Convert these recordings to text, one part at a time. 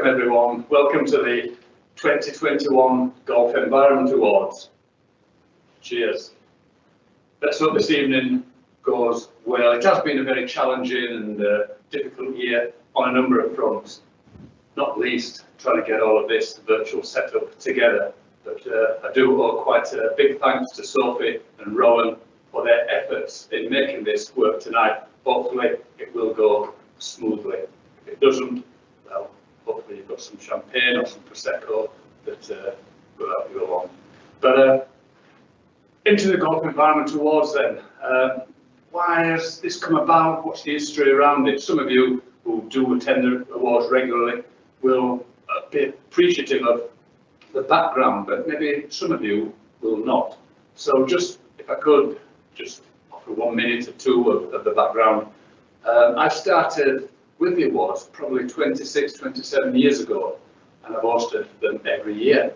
Welcome everyone, welcome to the 2021 Golf Environment Awards. Cheers. Let's hope this evening goes well. It has been a very challenging and difficult year on a number of fronts, not least trying to get all of this virtual setup together. But I do owe quite a big thanks to Sophie and Rowan for their efforts in making this work tonight. Hopefully it will go smoothly. If it doesn't, well, hopefully you've got some champagne or some Prosecco that will help you along. But into the Golf Environment Awards then. Why has this come about? What's the history around it? Some of you who do attend the awards regularly will be appreciative of the background, but maybe some of you will not. So just, if I could, just offer 1 minute or two of the background. I started with the awards probably 26, 27 years ago, and I've hosted them every year,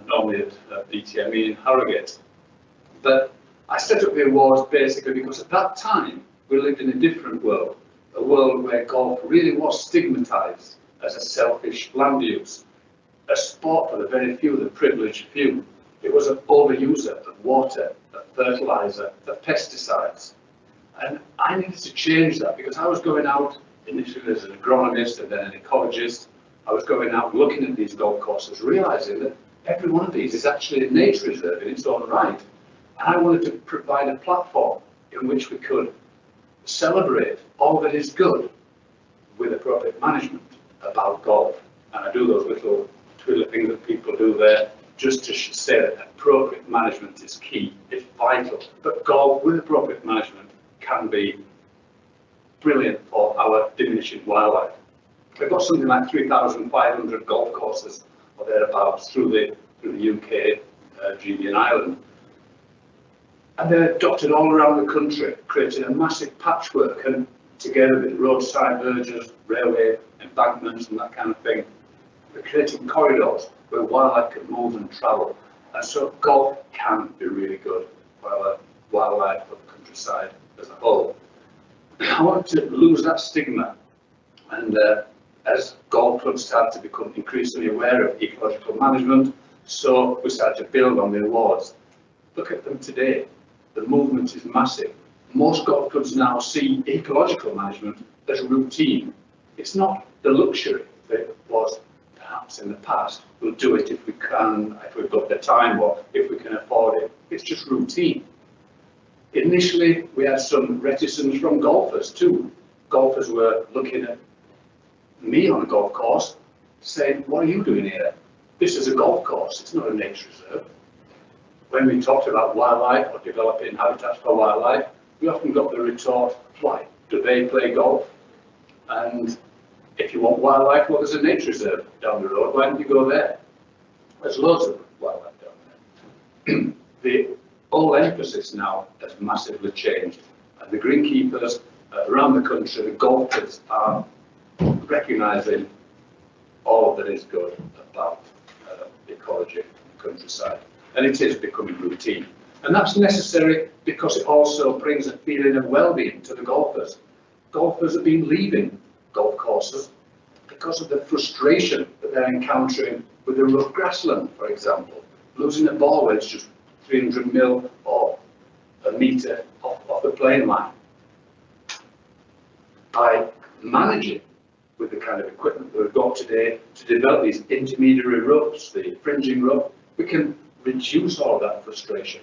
normally at BTME in Harrogate. But I set up the awards basically because at that time we lived in a different world, a world where golf really was stigmatized as a selfish land use, a sport for the very few, the privileged few. It was an overuser of water, of fertilizer, of pesticides. And I needed to change that because I was going out initially as an agronomist and then an ecologist. I was going out looking at these golf courses, realizing that every one of these is actually a nature reserve in its own right. And I wanted to provide a platform in which we could celebrate all that is good with appropriate management about golf. And I do those little twiddly things that people do there just to say that appropriate management is key, it's vital. But golf with appropriate management can be brilliant for our diminishing wildlife. We've got something like 3,500 golf courses or thereabouts through the UK, GB and Ireland. And they're dotted all around the country, creating a massive patchwork, and together with roadside verges, railway embankments and that kind of thing, we're creating corridors where wildlife can move and travel. And so golf can be really good for our wildlife, for the countryside as a whole. I want to lose that stigma, and as golf clubs start to become increasingly aware of ecological management, so we start to build on the awards. Look at them today. The movement is massive. Most golf clubs now see ecological management as routine. It's not the luxury that it was perhaps in the past. We'll do it if we can, if we've got the time or if we can afford it. It's just routine. Initially, we had some reticence from golfers too. Golfers were looking at me on a golf course saying, what are you doing here? This is a golf course, it's not a nature reserve. When we talked about wildlife or developing habitats for wildlife, we often got the retort, why? Do they play golf? And if you want wildlife, well, there's a nature reserve down the road, why don't you go there? There's loads of wildlife down there. The whole emphasis now has massively changed, and the greenkeepers around the country, the golfers, are recognising all that is good about ecology and countryside. And it is becoming routine. And that's necessary because it also brings a feeling of well-being to the golfers. Golfers have been leaving golf courses because of the frustration that they're encountering with the rough grassland, for example. Losing a ball where it's just 300 mil or a metre off the plane line. By managing with the kind of equipment that we've got today to develop these intermediary roughs, the fringing rough, we can reduce all that frustration,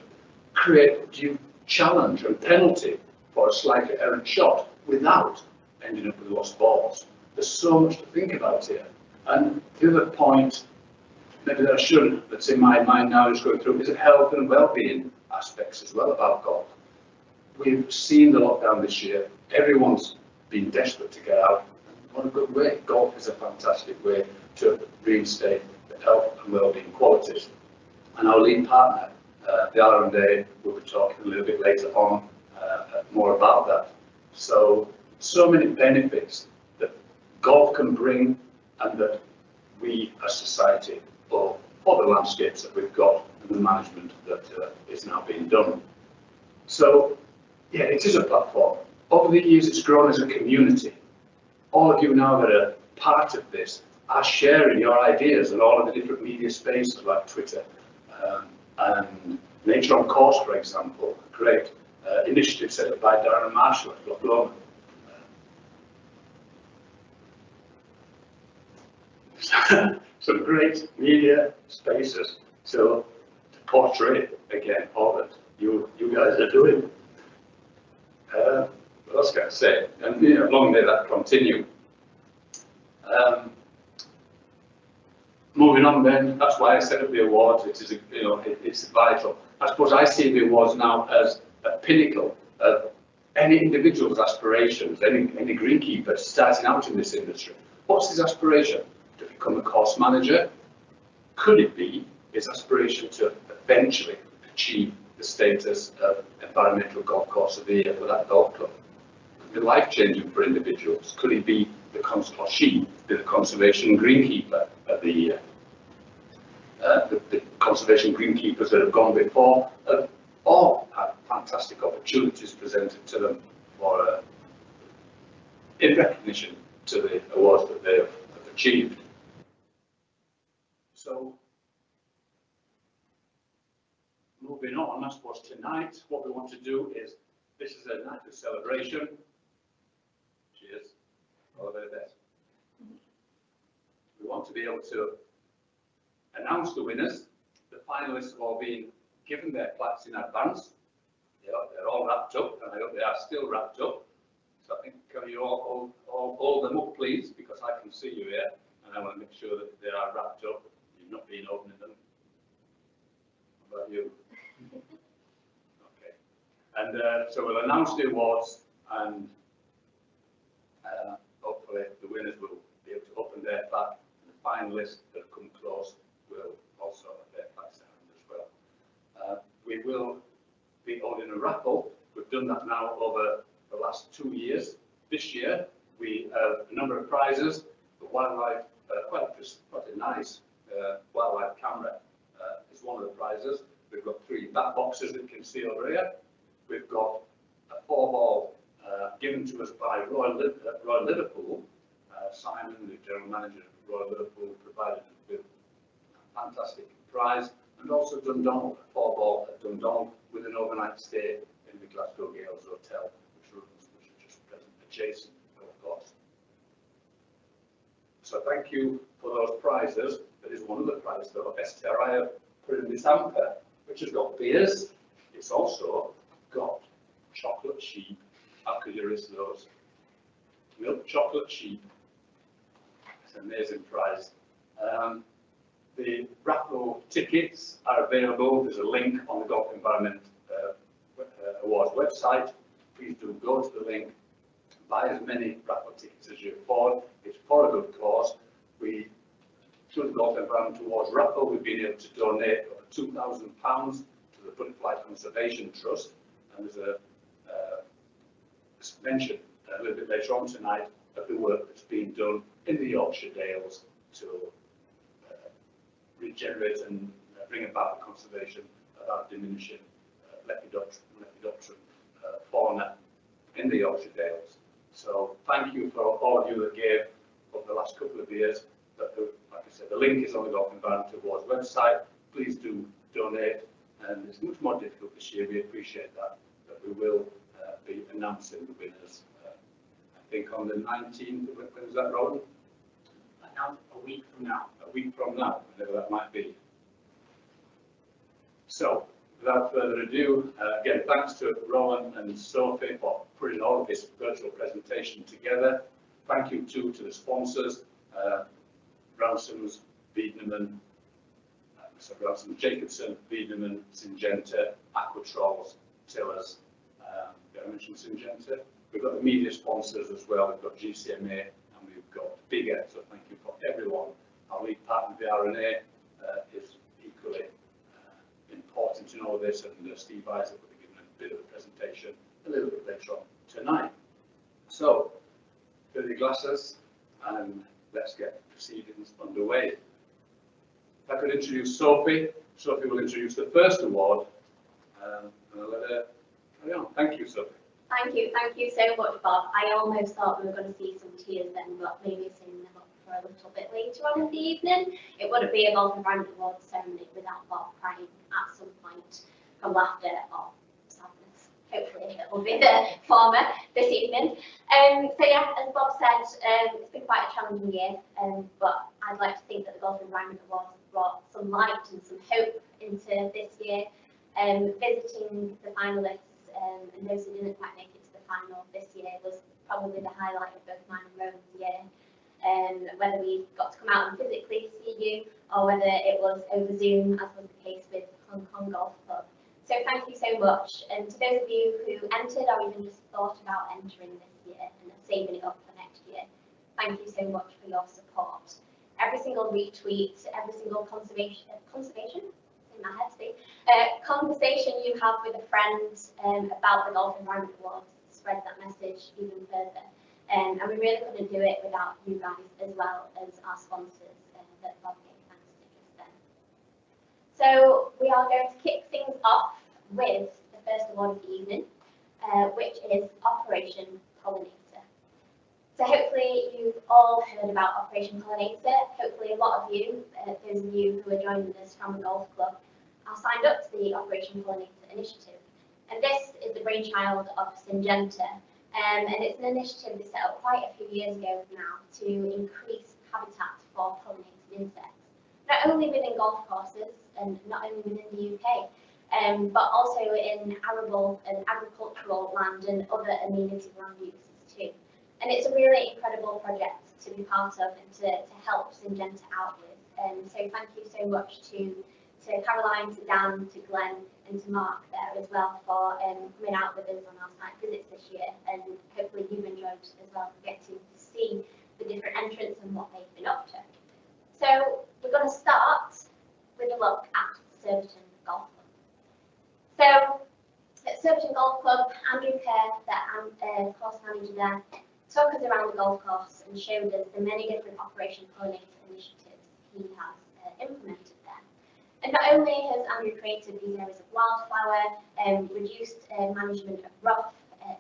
create due challenge and penalty for a slightly errant shot without ending up with lost balls. There's so much to think about here. And the other point, maybe that I shouldn't, that's in my mind now is going through, is health and well-being aspects as well about golf. We've seen the lockdown this year. Everyone's been desperate to get out. What a good way. Golf is a fantastic way to reinstate the health and well-being qualities. And our lead partner, the R&A, will be talking a little bit later on more about that. So many benefits that golf can bring and that we as society owe for the landscapes that we've got and the management that is now being done. So yeah, it is a platform. Over the years it's grown as a community. All of you now that are part of this are sharing your ideas in all of the different media spaces like Twitter and Nature on Course, for example. Great initiative set up by Darren Marshall at Loch Lomond. Some great media spaces to portray again all that you guys are doing. What else can I say? And long may that continue. Moving on then, that's why I set up the awards. It is, it's vital. I suppose I see the awards now as a pinnacle of any individual's aspirations, any greenkeeper starting out in this industry. What's his aspiration? To become a course manager? Could it be his aspiration to eventually achieve the status of environmental golf course of the year for that golf club? Could be life-changing for individuals. Could it be the conservation greenkeeper of the year? The conservation greenkeepers that have gone before have all had fantastic opportunities presented to them for in recognition to the awards that they have achieved. So, moving on, I suppose tonight what we want to do is, this is a night of celebration. Cheers. All the very best. We want to be able to announce the winners. The finalists have all been given their plaques in advance. They're all wrapped up, and I hope they are still wrapped up. So I think can you all hold them up, please, because I can see you here, and I want to make sure that they are wrapped up. You've not been opening them. How about you? Okay. And so we'll announce the awards, and hopefully the winners will be able to open their plaque, and the finalists that have come close will also have their plaques in hand as well. We will be holding a raffle. We've done that now over the last 2 years. This year we have a number of prizes. The wildlife, quite a nice wildlife camera is one of the prizes. We've got 3 bat boxes that you can see over here. We've got a 4-ball given to us by Royal Liverpool. Simon, the general manager of Royal Liverpool, provided us with a fantastic prize, and also Dundonald, a 4-ball at Dundonald with an overnight stay in the Glasgow Gales Hotel, which is just present adjacent, of course. So thank you for those prizes. There is one other prize though. STRI have put in this hamper, which has got beers. It's also got chocolate sheep. How could you risk those? Milk chocolate sheep. It's an amazing prize. The raffle tickets are available. There's a link on the Golf Environment Awards website. Please do go to the link, buy as many raffle tickets as you afford. It's for a good cause. Through the Golf Environment Awards raffle, we've been able to donate over £2,000 to the Butterfly Conservation Trust, and there's a mention a little bit later on tonight of the work that's being done in the Yorkshire Dales to regenerate and bring about the conservation of our diminishing Lepidopteran fauna in the Yorkshire Dales. So thank you for all of you that gave over the last couple of years. Like I said, the link is on the Golf Environment Awards website. Please do donate, and it's much more difficult this year. We appreciate that, but we will be announcing the winners. I think on the 19th. When is that, Rowan? A week from now. A week from now, whenever that might be. So, without further ado, again, thanks to Rowan and Sophie for putting all of this virtual presentation together. Thank you too to the sponsors, Ransoms, Wiedemann, Jacobson, Wiedemann, Syngenta, Aquatrols, Tillers. Did I mention Syngenta? We've got the media sponsors as well. We've got GCMA and we've got Bigger. So thank you for everyone. Our lead partner, the RNA, is equally important in all this, and Steve Isaac will be giving a bit of a presentation a little bit later on tonight. So, fill your glasses and let's get proceedings underway. If I could introduce Sophie. Sophie will introduce the first award, and I'll let her carry on. Thank you, Sophie. Thank you so much, Bob. I almost thought we were going to see some tears then, but maybe saving them up for a little bit later on in the evening. It wouldn't be a Golf Environment Awards ceremony without Bob crying at some point from laughter or sadness. Hopefully it will be the former this evening. So yeah, as Bob said, it's been quite a challenging year, but I'd like to think that the Golf Environment Awards brought some light and some hope into this year. Visiting the finalists and those who didn't quite make it to the final this year was probably the highlight of both mine and Rowan's year. Whether we got to come out and physically see you or whether it was over Zoom, as was the case with Hong Kong Golf Club. So thank you so much. And to those of you who entered or even just thought about entering this year and saving it up for next year, thank you so much for your support. Every single retweet, every single conversation you have with a friend about the Golf Environment Awards spread that message even further. And we really couldn't do it without you guys as well as our sponsors that Bob gave thanks to just then. So we are going to kick things off with the first award of the evening, which is Operation Pollinator. So hopefully you've all heard about Operation Pollinator. Hopefully a lot of you, those of you who are joining us from the golf club, are signed up to the Operation Pollinator initiative. And this is the brainchild of Syngenta. And it's an initiative that set up quite a few years ago now to increase habitat for pollinated insects, not only within golf courses and not only within the UK, but also in arable and agricultural land and other amenity land uses too. And it's a really incredible project to be part of and to help Syngenta out with. So thank you so much to Caroline, to Dan, to Glenn and to Mark there as well for coming out with us on our site visits this year, and hopefully you've enjoyed as well getting to see the different entrants and what they've been up to. So we're going to start with a look at Surbiton Golf Club. So at Surbiton Golf Club, Andrew Kerr, the course manager there, took us around the golf course and showed us the many different Operation Pollinator initiatives he has implemented there. And not only has Andrew created these areas of wildflower, reduced management of ruff,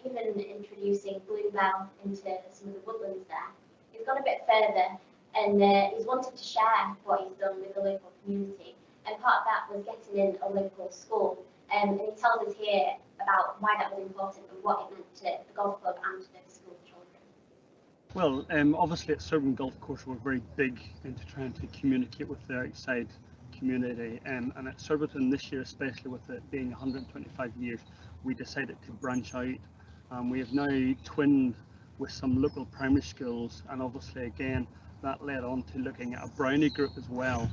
even introducing bluebell into some of the woodlands there, he's gone a bit further and he's wanted to share what he's done with the local community. And part of that was getting in a local school. And he tells us here about why that was important and what it meant to the golf club and to the school children. Well, obviously at Surbiton Golf Course we're very big into trying to communicate with the outside community, and at Surbiton this year, especially with it being 125 years, we decided to branch out. We have now twinned with some local primary schools, and obviously again that led on to looking at a brownie group as well.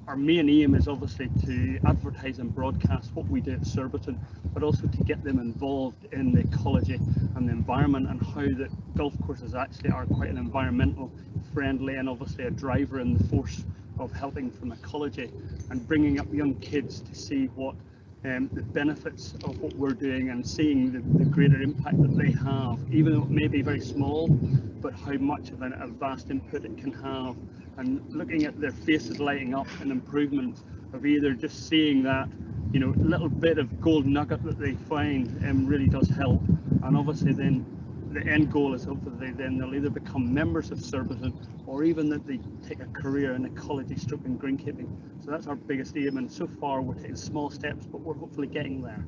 Our main aim is obviously to advertise and broadcast what we do at Surbiton, but also to get them involved in the ecology and the environment and how the golf courses actually are quite an environmental friendly and obviously a driver in the force of helping from ecology, and bringing up young kids to see what the benefits of what we're doing and seeing the greater impact that they have, even though it may be very small, but how much of a vast input it can have, and looking at their faces lighting up and improvement of either just seeing that, you know, little bit of gold nugget that they find really does help. And obviously then the end goal is hopefully then they'll either become members of Surbiton or even that they take a career in ecology stroke and greenkeeping. So that's our biggest aim, and so far we're taking small steps, but we're hopefully getting there.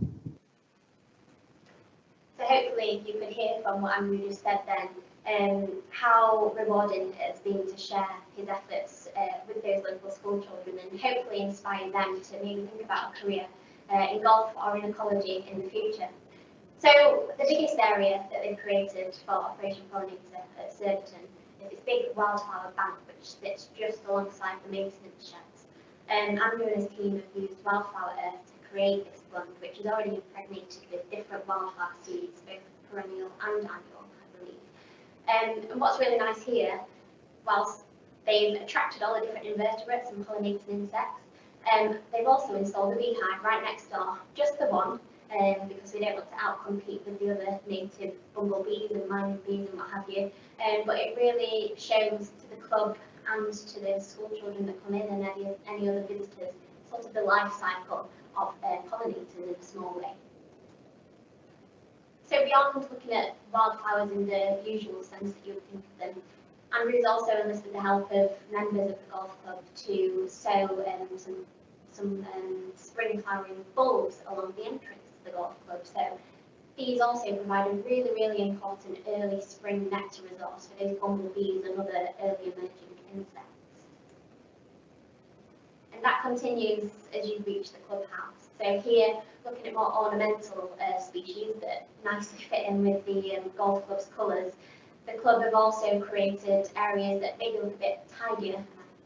So hopefully you could hear from what Andrew just said then, how rewarding it has been to share his efforts with those local school children and hopefully inspire them to maybe think about a career in golf or in ecology in the future. So the biggest area that they've created for Operation Pollinator at Surbiton is this big wildflower bank which sits just alongside the maintenance sheds. Andrew and his team have used wildflower earth to create this fund, which is already impregnated with different wildflower seeds, both perennial and annual, I believe. And what's really nice here, whilst they've attracted all the different invertebrates and pollinating insects, they've also installed a beehive right next door, just the one, because we don't want to outcompete with the other native bumblebees and mining bees and what have you. But it really shows to the club and to the school children that come in and any other visitors sort of the life cycle of pollinating in a small way. So beyond looking at wildflowers in the usual sense that you would think of them, Andrew's also enlisted the help of members of the golf club to sow some spring flowering bulbs along the entrance to the golf club. So these also provide a really, really important early spring nectar resource for those bumblebees and other early emerging insects. And that continues as you reach the clubhouse. So here, looking at more ornamental species that nicely fit in with the golf club's colours, the club have also created areas that maybe look a bit tidier.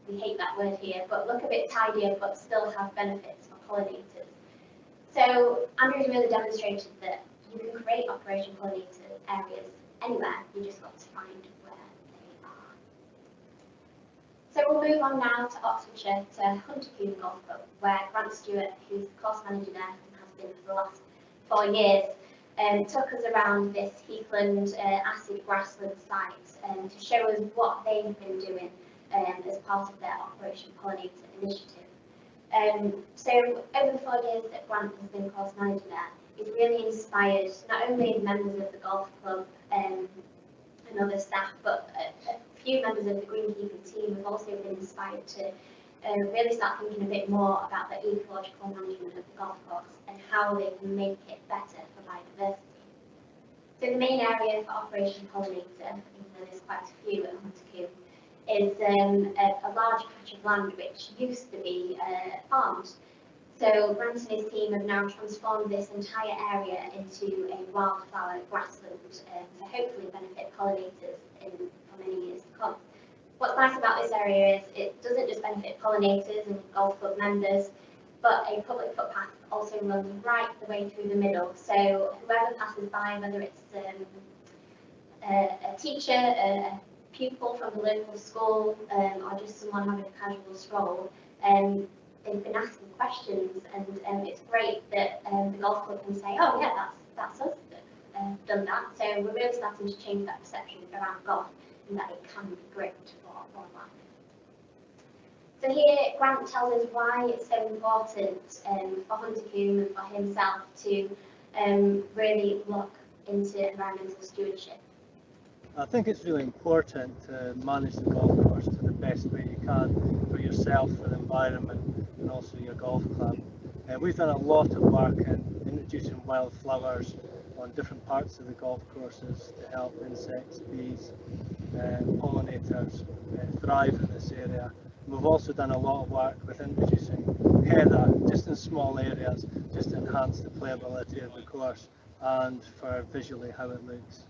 We hate that word here, but look a bit tidier but still have benefits for pollinators. So Andrew's really demonstrated that you can create Operation Pollinator areas anywhere, you just got to find where they are. So we'll move on now to Oxfordshire, to Huntercombe Golf Club, where Grant Stewart, who's the course manager there and has been for the last 4 years, took us around this heathland acid grassland site to show us what they've been doing as part of their Operation Pollinator initiative. So over the 4 years that Grant has been course manager there, he's really inspired not only members of the golf club and other staff, but a few members of the greenkeeping team have also been inspired to really start thinking a bit more about the ecological management of the golf course and how they can make it better for biodiversity. So the main area for Operation Pollinator, I think there's quite a few at Huntercombe, is a large patch of land which used to be farmed. So Grant and his team have now transformed this entire area into a wildflower grassland to hopefully benefit pollinators for many years to come. What's nice about this area is it doesn't just benefit pollinators and golf club members, but a public footpath also runs right the way through the middle. So whoever passes by, whether it's a teacher, a pupil from the local school, or just someone having a casual stroll, they've been asking questions, and it's great that the golf club can say, oh yeah, that's us that have done that. So we're really starting to change that perception around golf, and that it can be great for wildlife. So here, Grant tells us why it's so important for Huntercombe and for himself to really look into environmental stewardship. I think it's really important to manage the golf course to the best way you can for yourself, for the environment, and also your golf club. We've done a lot of work in introducing wildflowers on different parts of the golf courses to help insects, bees, pollinators thrive in this area. And we've also done a lot of work with introducing heather just in small areas, just to enhance the playability of the course and for visually how it looks.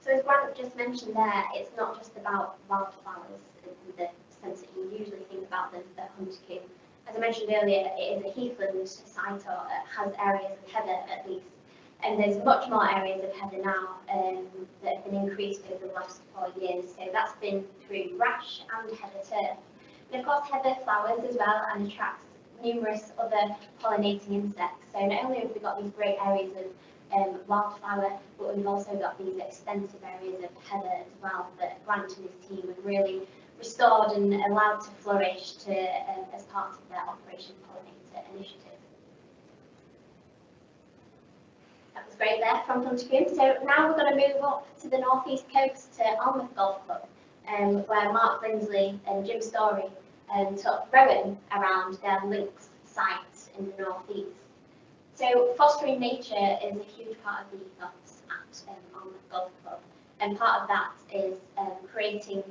So as Grant just mentioned there, it's not just about wildflowers in the sense that you usually think about them at Huntercombe. As I mentioned earlier, it is a heathland site, or has areas of heather at least, and there's much more areas of heather now that have been increased over the last 4 years. So that's been through rash and heather turf. And of course heather flowers as well and attracts numerous other pollinating insects. So not only have we got these great areas of wildflower, but we've also got these extensive areas of heather as well that Grant and his team have really restored and allowed to flourish as part of their Operation Pollinator initiative. That was great there from Huntercombe. So now we're going to move up to the northeast coast to ALNMOUTH Golf Club, where Mark Brinsley and Jim Story took Rowan around their links site in the northeast. So fostering nature is a huge part of the ethos at ALNMOUTH Golf Club, and part of that is creating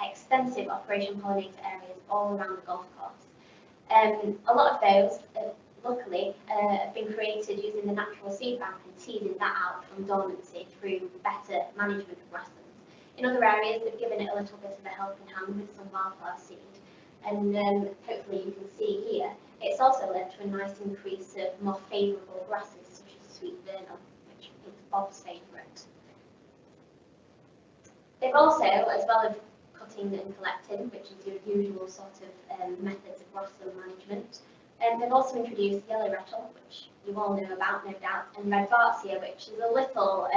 extensive Operation Pollinator areas all around the golf course. A lot of those, luckily, have been created using the natural seed bank and teasing that out from dormancy through better management of grasslands. In other areas, they've given it a little bit of a helping hand with some wildflower seed, and hopefully you can see here, it's also led to a nice increase of more favourable grasses such as sweet vernal, which is Bob's favourite. They've also, as well as cutting and collecting, which is your usual sort of methods of grassland management, they've also introduced yellow rattle, which you all know about, no doubt, and red bartzia, which is a little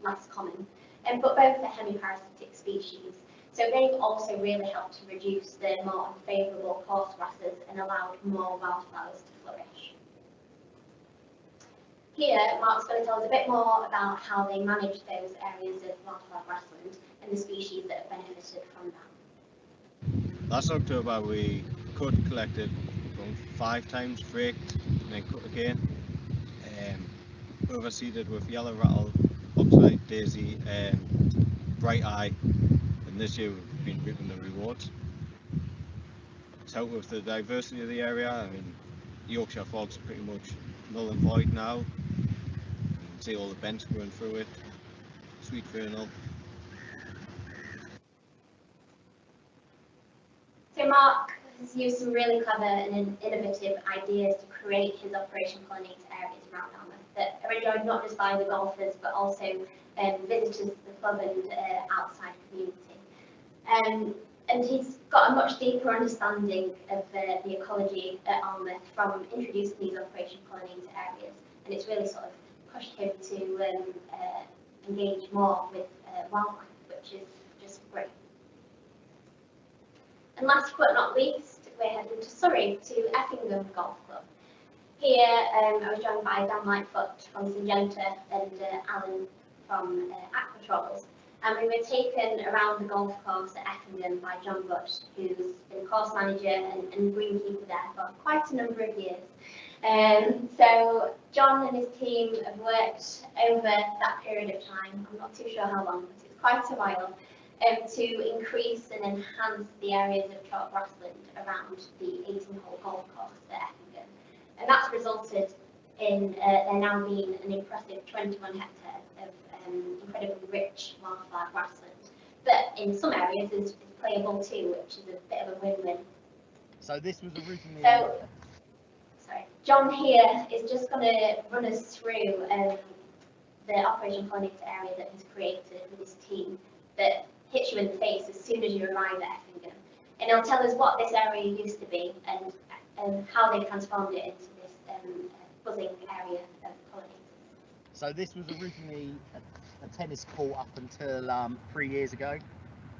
less common, but both are hemiparasitic species. So they've also really helped to reduce the more unfavourable coarse grasses and allowed more wildflowers to flourish. Here, Mark's going to tell us a bit more about how they manage those areas of wildflower grassland and the species that have benefited from that. Last October we cut, collected from 5 times, raked, and then cut again. Overseeded with yellow rattle, oxeye, daisy, bright eye, and this year we've been reaping the rewards. It's helped with the diversity of the area. I mean, Yorkshire fog's pretty much null and void now. You can see all the bents going through it, sweet vernal. So Mark has used some really clever and innovative ideas to create his Operation Pollinator areas around ALNMOUth that are enjoyed not just by the golfers but also visitors to the club and outside community. And he's got a much deeper understanding of the ecology at ALNMOUth from introducing these Operation Pollinator areas, and it's really sort of pushed him to engage more with wildlife, which is just great. And last but not least, we're heading to Surrey, to Effingham Golf Club. Here, I was joined by Dan Lightfoot from Syngenta and Alan from Aquatrols. And we were taken around the golf course at Effingham by John Butt, who's been course manager and greenkeeper there for quite a number of years. So John and his team have worked over that period of time, I'm not too sure how long, but it's quite a while, to increase and enhance the areas of chalk grassland around the 18-hole golf course at Effingham. And that's resulted in there now being an impressive 21 hectares of incredibly rich wildflower grassland. But in some areas is playable too, which is a bit of a win-win. So this was originally... Sorry, John here is just going to run us through the Operation Pollinator area that he's created with his team that hits you in the face as soon as you arrive at Effingham. And he'll tell us what this area used to be and how they've transformed it into this buzzing area of pollinators. So this was originally a tennis court up until 3 years ago.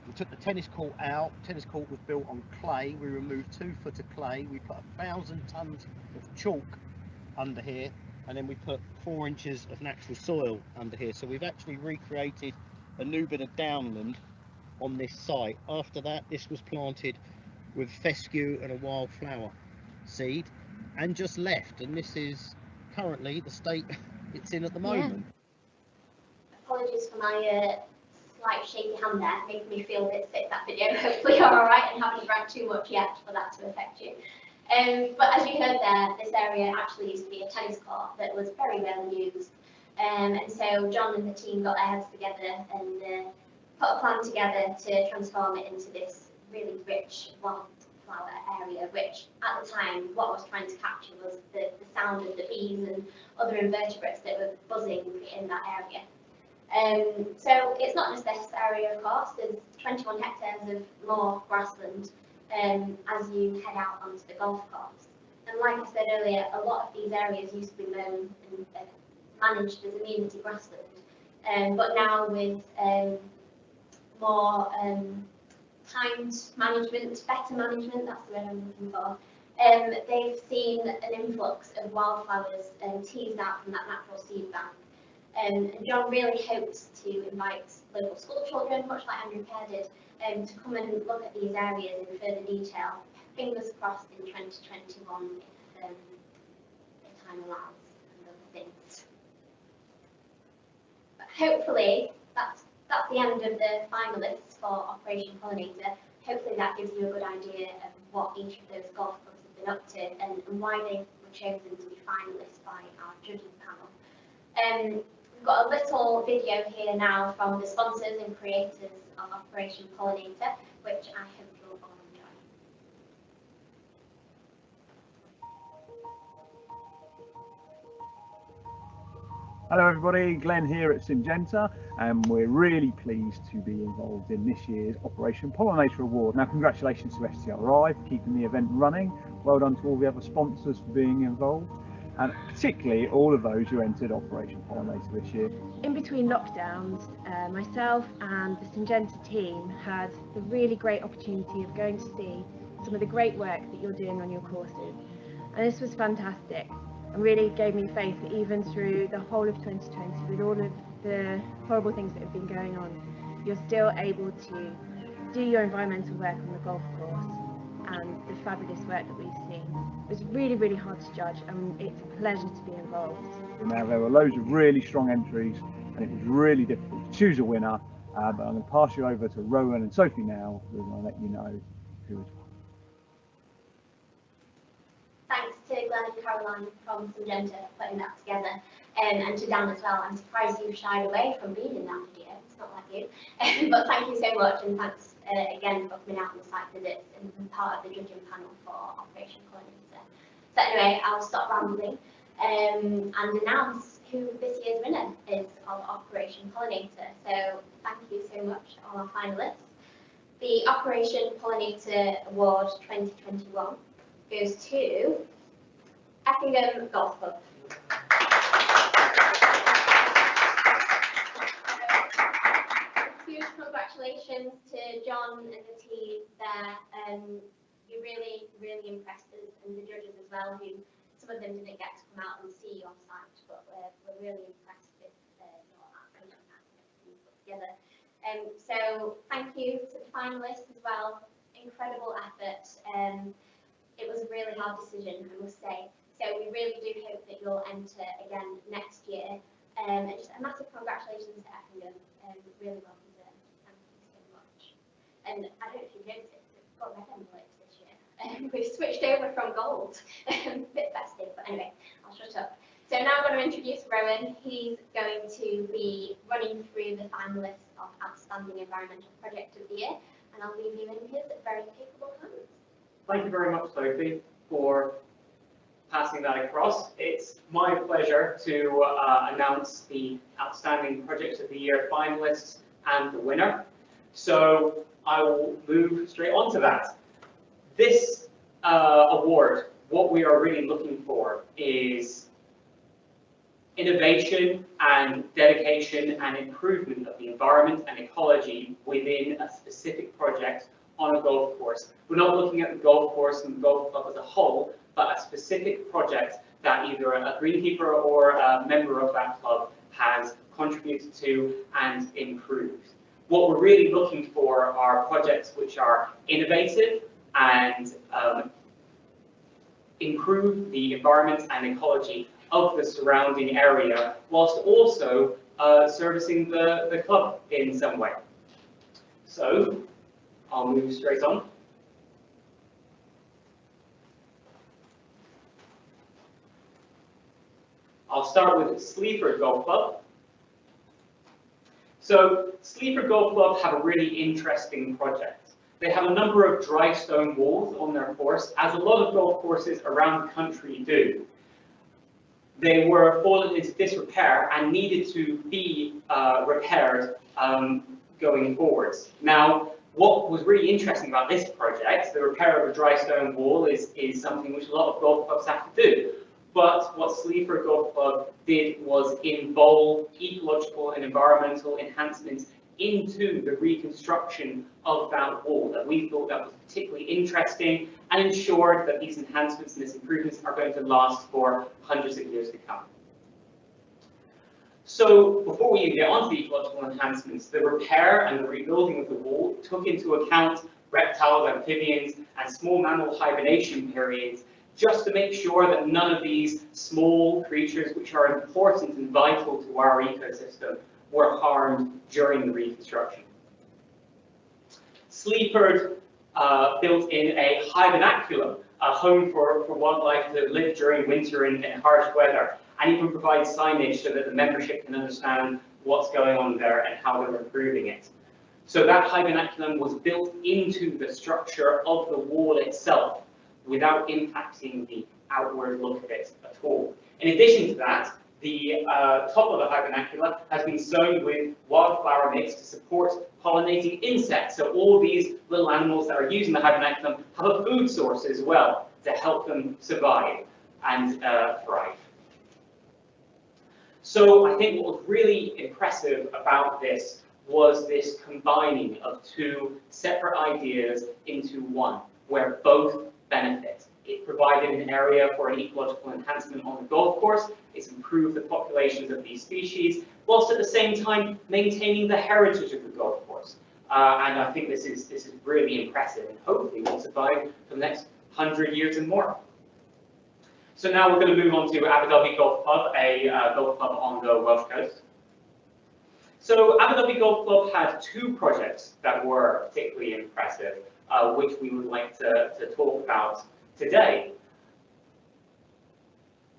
We took the tennis court out. Tennis court was built on clay. We removed 2 foot of clay. We put 1,000 tons of chalk under here, and then we put 4 inches of natural soil under here. So we've actually recreated a new bit of downland on this site. After that, this was planted with fescue and a wildflower seed and just left, and this is currently the state it's in at the moment. Apologies for my slight shaky hand there, making me feel a bit sick that video. Hopefully you're alright and haven't drank too much yet for that to affect you. But as you heard there, this area actually used to be a tennis court that was very well used. And so John and the team got their heads together and put a plan together to transform it into this really rich wildflower area, which at the time what I was trying to capture was the sound of the bees and other invertebrates that were buzzing in that area. So it's not just this area, of course, there's 21 hectares of more grassland as you head out onto the golf course. And like I said earlier, a lot of these areas used to be mown and managed as amenity grassland, but now with more timed management, better management, that's the word I'm looking for, they've seen an influx of wildflowers teased out from that natural seed bank. And John really hopes to invite local school children, much like Andrew Kerr did, to come and look at these areas in further detail. Fingers crossed in 2021 if time allows and other things. But hopefully that's the end of the finalists for Operation Pollinator. Hopefully that gives you a good idea of what each of those golf clubs have been up to and why they were chosen to be finalists by our judging panel. We've got a little video here now from the sponsors and creators of Operation Pollinator, which I hope you'll all enjoy. Hello everybody, Glenn here at Syngenta, and we're really pleased to be involved in this year's Operation Pollinator Award. Now congratulations to STRI for keeping the event running, well done to all the other sponsors for being involved, and particularly all of those who entered Operation Pollinator this year. In between lockdowns, myself and the Syngenta team had the really great opportunity of going to see some of the great work that you're doing on your courses, and this was fantastic. and really gave me faith that even through the whole of 2020, with all of the horrible things that have been going on, you're still able to do your environmental work on the golf course and the fabulous work that we've seen. It was really, really hard to judge, and it's a pleasure to be involved. Now, there were loads of really strong entries, and it was really difficult to choose a winner, but I'm going to pass you over to Rowan and Sophie now, who are going to let you know who has won. Thanks to Glenn and Caroline from Syngenta for putting that together, and to Dan as well. I'm surprised you shied away from being in that video. It's not like you. But thank you so much, and thanks again for coming out on the site visits and part of the judging panel for Operation Pollinator. So anyway, I'll stop rambling and announce who this year's winner is of Operation Pollinator. So thank you so much, all our finalists. The Operation Pollinator Award 2021 goes to Effingham Golf Club. Huge congratulations to John and the team there. You really, really impressed us, and the judges as well, who some of them didn't get to come out and see you on site, but we're really impressed with your acting and everything you put together. So thank you to the finalists as well. Incredible effort. It was a really hard decision, I must say. So we really do hope that you'll enter again next year. And just a massive congratulations to Effingham. Really well deserved. Thank you so much. And I don't know if you've noticed, we've got red envelopes this year. We've switched over from gold. Bit festive, but anyway, I'll shut up. So now I'm going to introduce Rowan. He's going to be running through the finalists of Outstanding Environmental Project of the Year, and I'll leave you in his very capable hands. Thank you very much, Sophie, for passing that across. It's my pleasure to announce the Outstanding Project of the Year finalists and the winner. So I will move straight on to that. This award, what we are really looking for is innovation and dedication and improvement of the environment and ecology within a specific project on a golf course. We're not looking at the golf course and the golf club as a whole, but a specific project that either a greenkeeper or a member of that club has contributed to and improved. What we're really looking for are projects which are innovative and improve the environment and ecology of the surrounding area, whilst also servicing the club in some way. So I'll move straight on. I'll start with SLEAFORD Golf Club. So SLEAFORD Golf Club have a really interesting project. They have a number of dry stone walls on their course, as a lot of golf courses around the country do. They were fallen into disrepair and needed to be repaired going forwards. Now, what was really interesting about this project, the repair of a dry stone wall, is something which a lot of golf clubs have to do. But what SLEAFORD Golf Club did was involve ecological and environmental enhancements into the reconstruction of that wall that we thought that was particularly interesting, and ensured that these enhancements and these improvements are going to last for hundreds of years to come. So before we even get on to the ecological enhancements, the repair and the rebuilding of the wall took into account reptiles, amphibians, and small mammal hibernation periods, just to make sure that none of these small creatures, which are important and vital to our ecosystem, were harmed during the reconstruction. SLEAFORD built in a hibernaculum, a home for wildlife to live during winter in harsh weather, and even provide signage so that the membership can understand what's going on there and how they're improving it. So that hibernaculum was built into the structure of the wall itself without impacting the outward look of it at all. In addition to that, the top of the hibernacula has been sown with wildflower mix to support pollinating insects. So all these little animals that are using the hibernaculum have a food source as well to help them survive and thrive. So I think what was really impressive about this was this combining of two separate ideas into one, where both benefit. It provided an area for an ecological enhancement on the golf course. It's improved the populations of these species, whilst at the same time maintaining the heritage of the golf course. And I think this is really impressive, and hopefully will survive for the next 100 years and more. So now we're going to move on to Aberdovey Golf Club, a golf club on the Welsh coast. So Aberdovey Golf Club had two projects that were particularly impressive, which we would like to talk about today.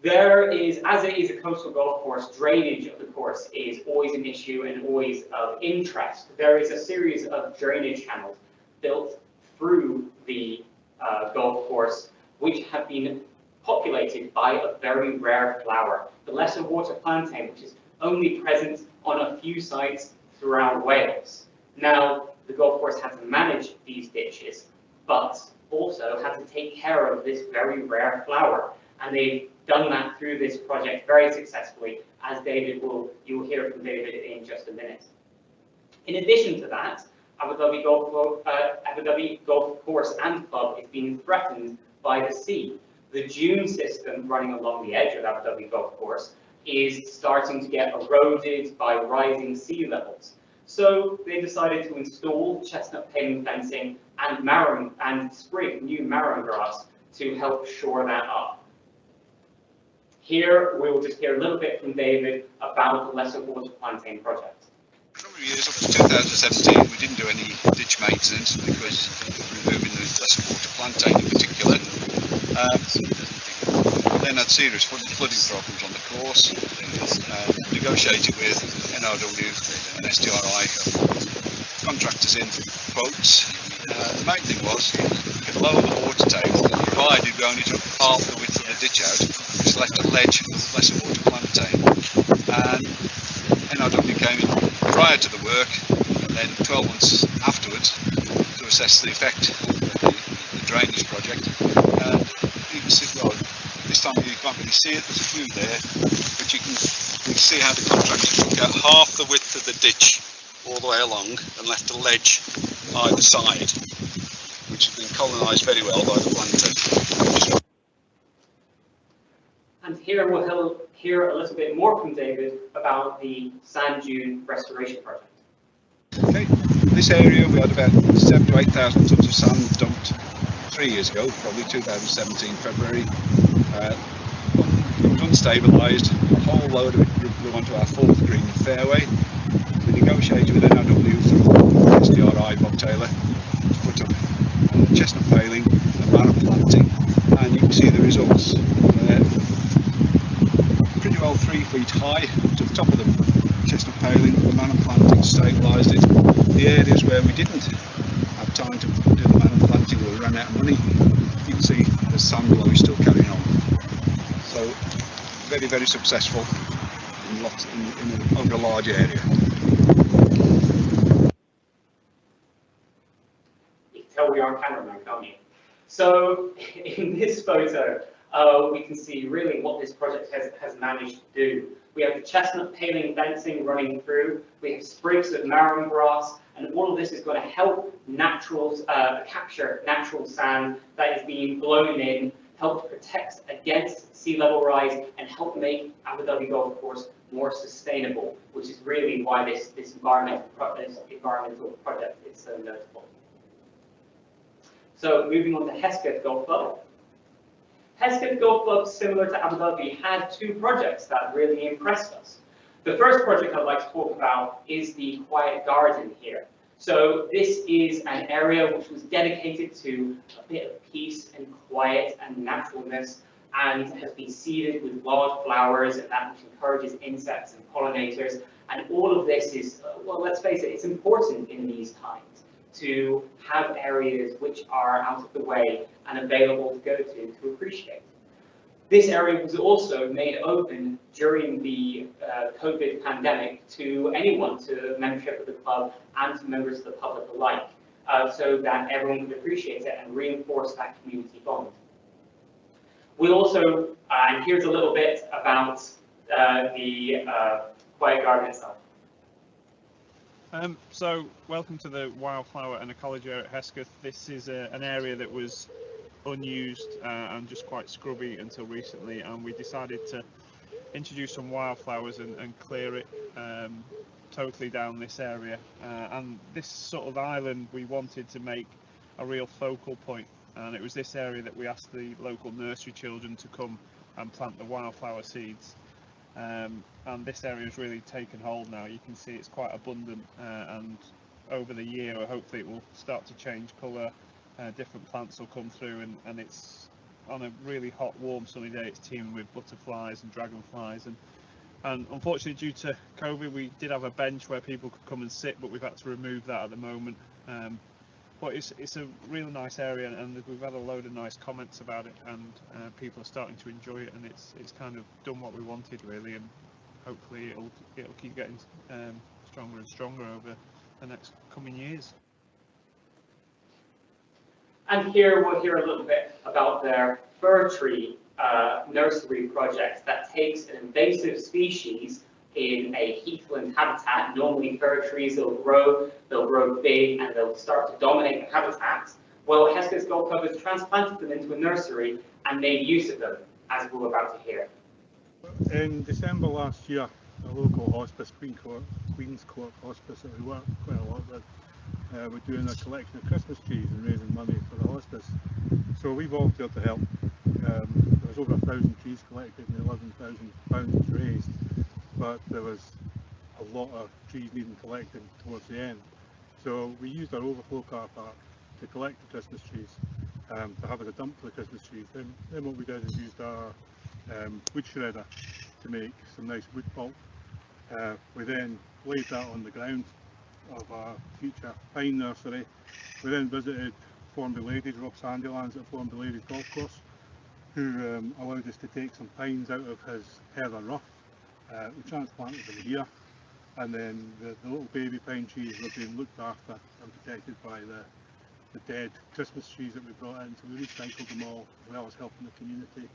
There is, as it is a coastal golf course, drainage of the course is always an issue and always of interest. There is a series of drainage channels built through the golf course, which have been populated by a very rare flower, the lesser water plantain, which is only present on a few sites throughout Wales. Now, the golf course had to manage these ditches, but also had to take care of this very rare flower. And they've done that through this project very successfully, as you'll hear from David in just a minute. In addition to that, Aberdovey Golf Course and Club is being threatened by the sea. The dune system running along the edge of Aberdovey Golf Course is starting to get eroded by rising sea levels. So they decided to install chestnut paling fencing and sprig new marrow grass to help shore that up. Here we will just hear a little bit from David about the lesser water plantain project. For a number of years, up to 2017, we didn't do any ditch maintenance because removing the lesser water plantain in particular. Then had serious flooding problems on the course. Negotiated with NRW and STRI contractors in quotes. The main thing was we could lower the water table, provided we only took half the width of the ditch out, just left a ledge of lesser water plantain. And NRW came in prior to the work, and then 12 months afterwards to assess the effect of the drainage project. You can see, well, this time you can't really see it, there's a few there, but you can see how the contractor took out half the width of the ditch all the way along and left a ledge either side, which has been colonised very well by the plantain. And here we'll hear a little bit more from David about the sand dune restoration project. Okay, in this area we had about 7,000 to 8,000 tonnes of sand dumped 3 years ago, probably 2017 February. It was unstabilised, a whole load of it blew onto our fourth green fairway. We negotiated with NRW through STRI Bob Taylor to put up chestnut paling and marrow planting, and you can see the results. Pretty well 3 feet high to the top of the chestnut paling, the marrow planting stabilised it. The areas where we didn't have time to do the marrow planting or we ran out of money, you can see the sand blow is still carrying on. So very, very successful over a large area. You can tell we are cameramen, can't you? So in this photo, we can see really what this project has managed to do. We have the chestnut paling fencing running through, we have sprigs of marrow grass, and all of this is going to help capture natural sand that is being blown in, help protect against sea level rise, and help make Aberdovey Golf Course more sustainable, which is really why this environmental project is so notable. So moving on to HESKETH Golf Club. HESKETH Golf Club, similar to Aberdovey, had two projects that really impressed us. The first project I'd like to talk about is the Quiet Garden here. So this is an area which was dedicated to a bit of peace and quiet and naturalness, and has been seeded with wildflowers, and that which encourages insects and pollinators. And all of this is, well, let's face it, it's important in these times to have areas which are out of the way and available to go to appreciate. This area was also made open during the COVID pandemic to anyone, to membership of the club and to members of the public alike, so that everyone could appreciate it and reinforce that community bond. We also, and here's a little bit about the Quiet Garden itself. So welcome to the Wildflower and Ecology area at HESKETH. This is an area that was unused and just quite scrubby until recently, and we decided to introduce some wildflowers and clear it totally down this area. And this sort of island we wanted to make a real focal point, and it was this area that we asked the local nursery children to come and plant the wildflower seeds. And this area has really taken hold now. You can see it's quite abundant, and over the year hopefully it will start to change colour. Different plants will come through, and it's on a really hot, warm, sunny day, it's teeming with butterflies and dragonflies. And unfortunately, due to COVID, we did have a bench where people could come and sit, but we've had to remove that at the moment. But it's a real nice area, and we've had a load of nice comments about it, and people are starting to enjoy it, and it's kind of done what we wanted really, and hopefully it'll keep getting stronger and stronger over the next coming years. And here we'll hear a little bit about their fir tree nursery project that takes an invasive species in a heathland habitat. Normally fir trees will grow big, and they'll start to dominate the habitat. Well, HESKETH Golf Club has transplanted them into a nursery and made use of them, as we're about to hear. In December last year, a local hospice, Queen's Court Hospice that we work quite a lot with, we're doing a collection of Christmas trees and raising money for the hospice. So we volunteered to help. There was over 1,000 trees collected and £11,000 raised, but there was a lot of trees needing collecting towards the end. So we used our overflow car park to collect the Christmas trees, to have as a dump for the Christmas trees. Then what we did is used our wood shredder to make some nice wood pulp. We then laid that on the ground of our future pine nursery. We then visited Formby Ladies, Rob Sandylands at Formby Ladies Golf Course, who allowed us to take some pines out of his heather rough. We transplanted them here, and then the little baby pine trees were being looked after and protected by the dead Christmas trees that we brought in. So we recycled them all, as well as helping the community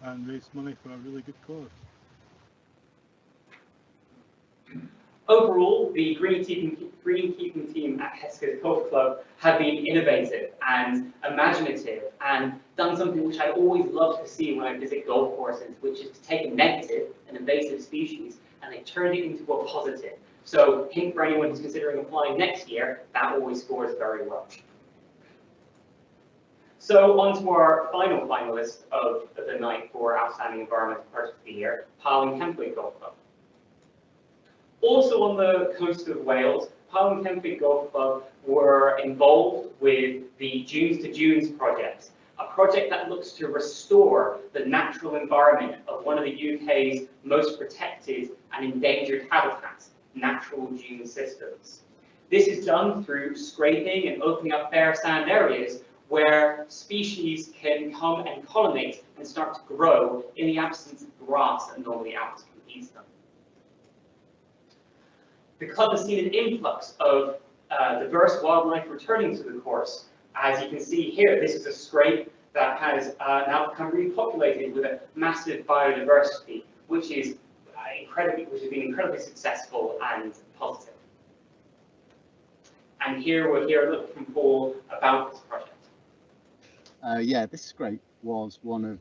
and raised money for a really good cause. Overall, the greenkeeping team at HESKETH Golf Club have been innovative and imaginative and done something which I always love to see when I visit golf courses, which is to take a negative, an invasive species, and they turn it into a positive. So, hint for anyone who's considering applying next year, that always scores very well. So, on to our final finalist of the night for Outstanding Environmental Project of the Year, PYLE and KENFIG Golf Club. Also on the coast of Wales, PYLE and KENFIG Golf Club were involved with the Dunes to Dunes project, a project that looks to restore the natural environment of one of the UK's most protected and endangered habitats, natural dune systems. This is done through scraping and opening up bare sand areas where species can come and pollinate and start to grow in the absence of grass that normally outcompetes them. The club has seen an influx of diverse wildlife returning to the course. As you can see here, this is a scrape that has now become repopulated with a massive biodiversity, which has been incredibly successful and positive. And here we'll hear a little from Paul about this project. Yeah, this scrape was one of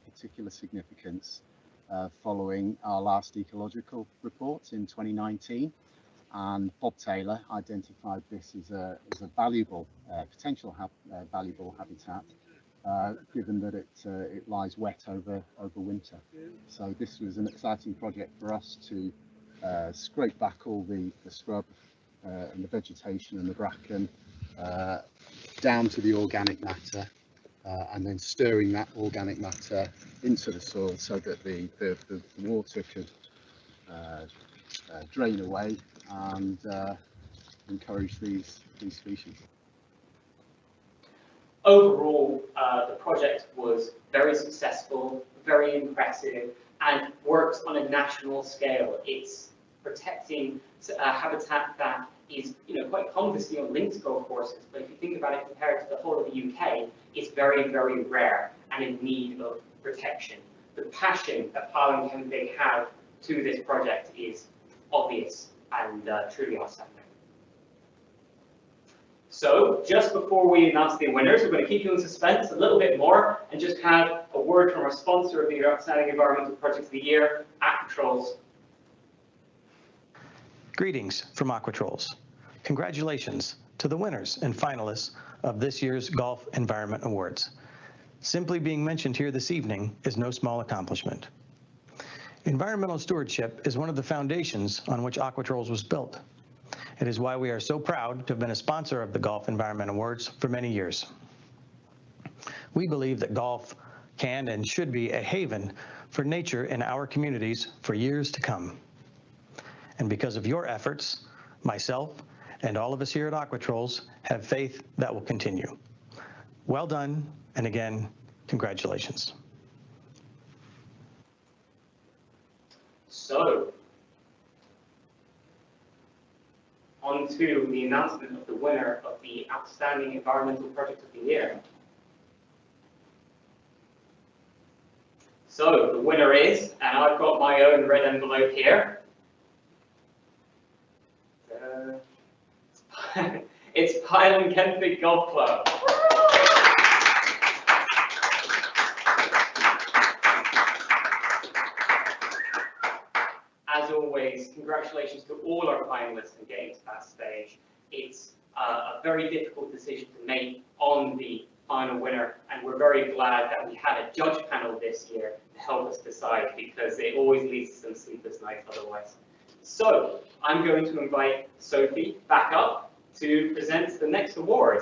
particular significance following our last ecological report in 2019. And Bob Taylor identified this as a valuable, potential valuable habitat, given that it lies wet over winter. So this was an exciting project for us to scrape back all the scrub and the vegetation and the bracken down to the organic matter, and then stirring that organic matter into the soil so that the water could drain away and encourage these species. Overall, the project was very successful, very impressive, and works on a national scale. It's protecting a habitat that is, quite common to see on links golf courses, but if you think about it compared to the whole of the UK, it's very, very rare and in need of protection. The passion that PYLE and KENFIG have to this project is obvious and truly outstanding. So just before we announce the winners, we're going to keep you in suspense a little bit more and just have a word from our sponsor of the Outstanding Environmental Project of the Year, Aquatrolls. Greetings from Aquatrolls. Congratulations to the winners and finalists of this year's Gulf Environment Awards. Simply being mentioned here this evening is no small accomplishment. Environmental stewardship is one of the foundations on which Aquatrolls was built. It is why we are so proud to have been a sponsor of the Gulf Environment Awards for many years. We believe that Gulf can and should be a haven for nature in our communities for years to come. And because of your efforts, myself and all of us here at Aquatrolls have faith that will continue. Well done, and again, congratulations. So, on to the announcement of the winner of the Outstanding Environmental Project of the Year. So, the winner is, and I've got my own red envelope here. It's PYLE and KENFIG Golf Club. As always, congratulations to all our finalists and getting to that stage. It's a very difficult decision to make on the final winner, and we're very glad that we had a judge panel this year to help us decide, because it always leads to some sleepless nights otherwise. So I'm going to invite Sophie back up to present the next award.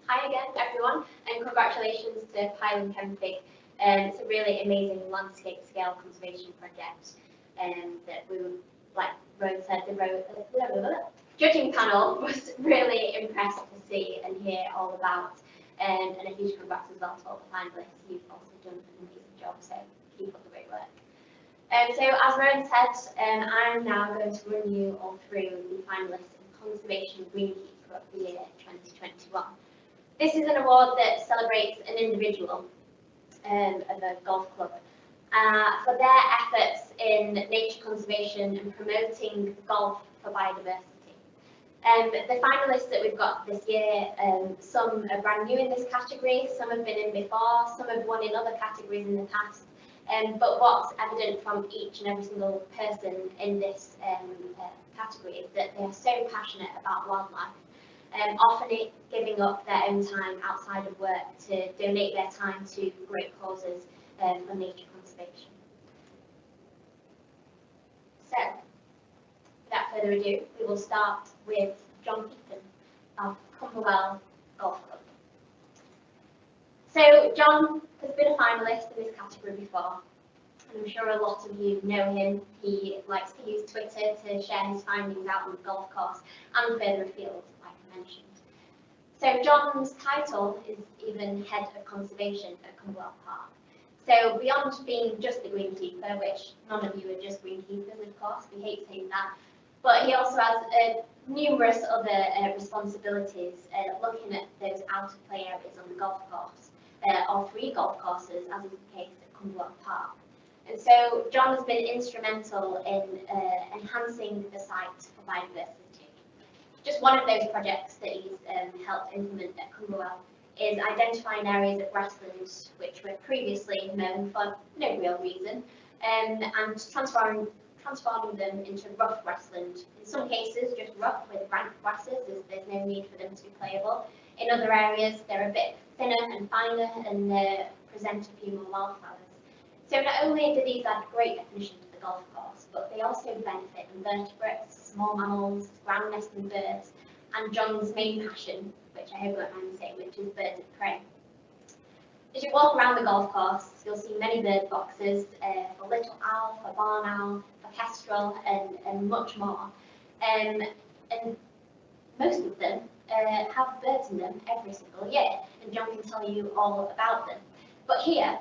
Hi again, everyone, and congratulations to PYLE and KENFIG. It's a really amazing landscape scale conservation project that we, like Rowan said, the judging panel was really impressed to see and hear all about. And a huge congrats as well to all the finalists. You've also done an amazing job, so keep up the great work. So as Rowan said, I'm now going to run you all through the finalists in Conservation Greenkeeper of the Year 2021. This is an award that celebrates an individual of a golf club for their efforts in nature conservation and promoting golf for biodiversity. The finalists that we've got this year, some are brand new in this category, some have been in before, some have won in other categories in the past. But what's evident from each and every single person in this category is that they are so passionate about wildlife, often giving up their own time outside of work to donate their time to great causes for nature conservation. So, without further ado, we will start with John KEEPEN of CUMBERWELL Golf Club. So John has been a finalist in this category before, and I'm sure a lot of you know him. He likes to use Twitter to share his findings out on the golf course and further afield, like I mentioned. So John's title is even Head of Conservation at Cumbewell Park. So beyond being just the greenkeeper, which none of you are just greenkeepers, of course, we hate saying that, but he also has numerous other responsibilities looking at those out of play areas on the golf course. Or 3 golf courses, as is the case at Cumbewell Park. And so John has been instrumental in enhancing the site for biodiversity. Just one of those projects that he's helped implement at Cumbewell is identifying areas of grasslands which were previously known for no real reason, and transforming them into rough grassland. In some cases, just rough with rank grasses, as there's no need for them to be playable. In other areas, they're a bit thinner and finer and present a few more wildflowers. So not only do these add great definition to the golf course, but they also benefit invertebrates, small mammals, ground nesting birds, and John's main passion, which I hope I won't mind me saying, which is birds of prey. As you walk around the golf course, you'll see many bird boxes for little owl, for barn owl, for kestrel, and much more. And most of them have birds in them every single year, and John can tell you all about them. But here,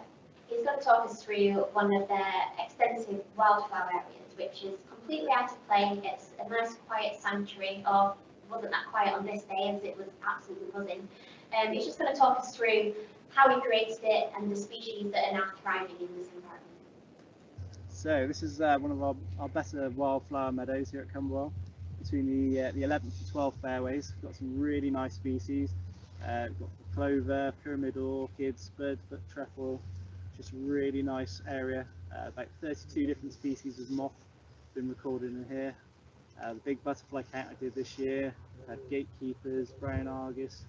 he's going to talk us through one of their extensive wildflower areas, which is completely out of play. It's a nice quiet sanctuary, or wasn't that quiet on this day as it was absolutely buzzing. He's just going to talk us through how he created it and the species that are now thriving in this environment. So this is one of our better wildflower meadows here at Camberwell. between the 11th to 12th fairways. We've got some really nice species. We've got clover, pyramidal orchids, birdfoot trefoil, just a really nice area. About 32 different species of moth been recorded in here. The big butterfly count I did this year had gatekeepers, brown argus,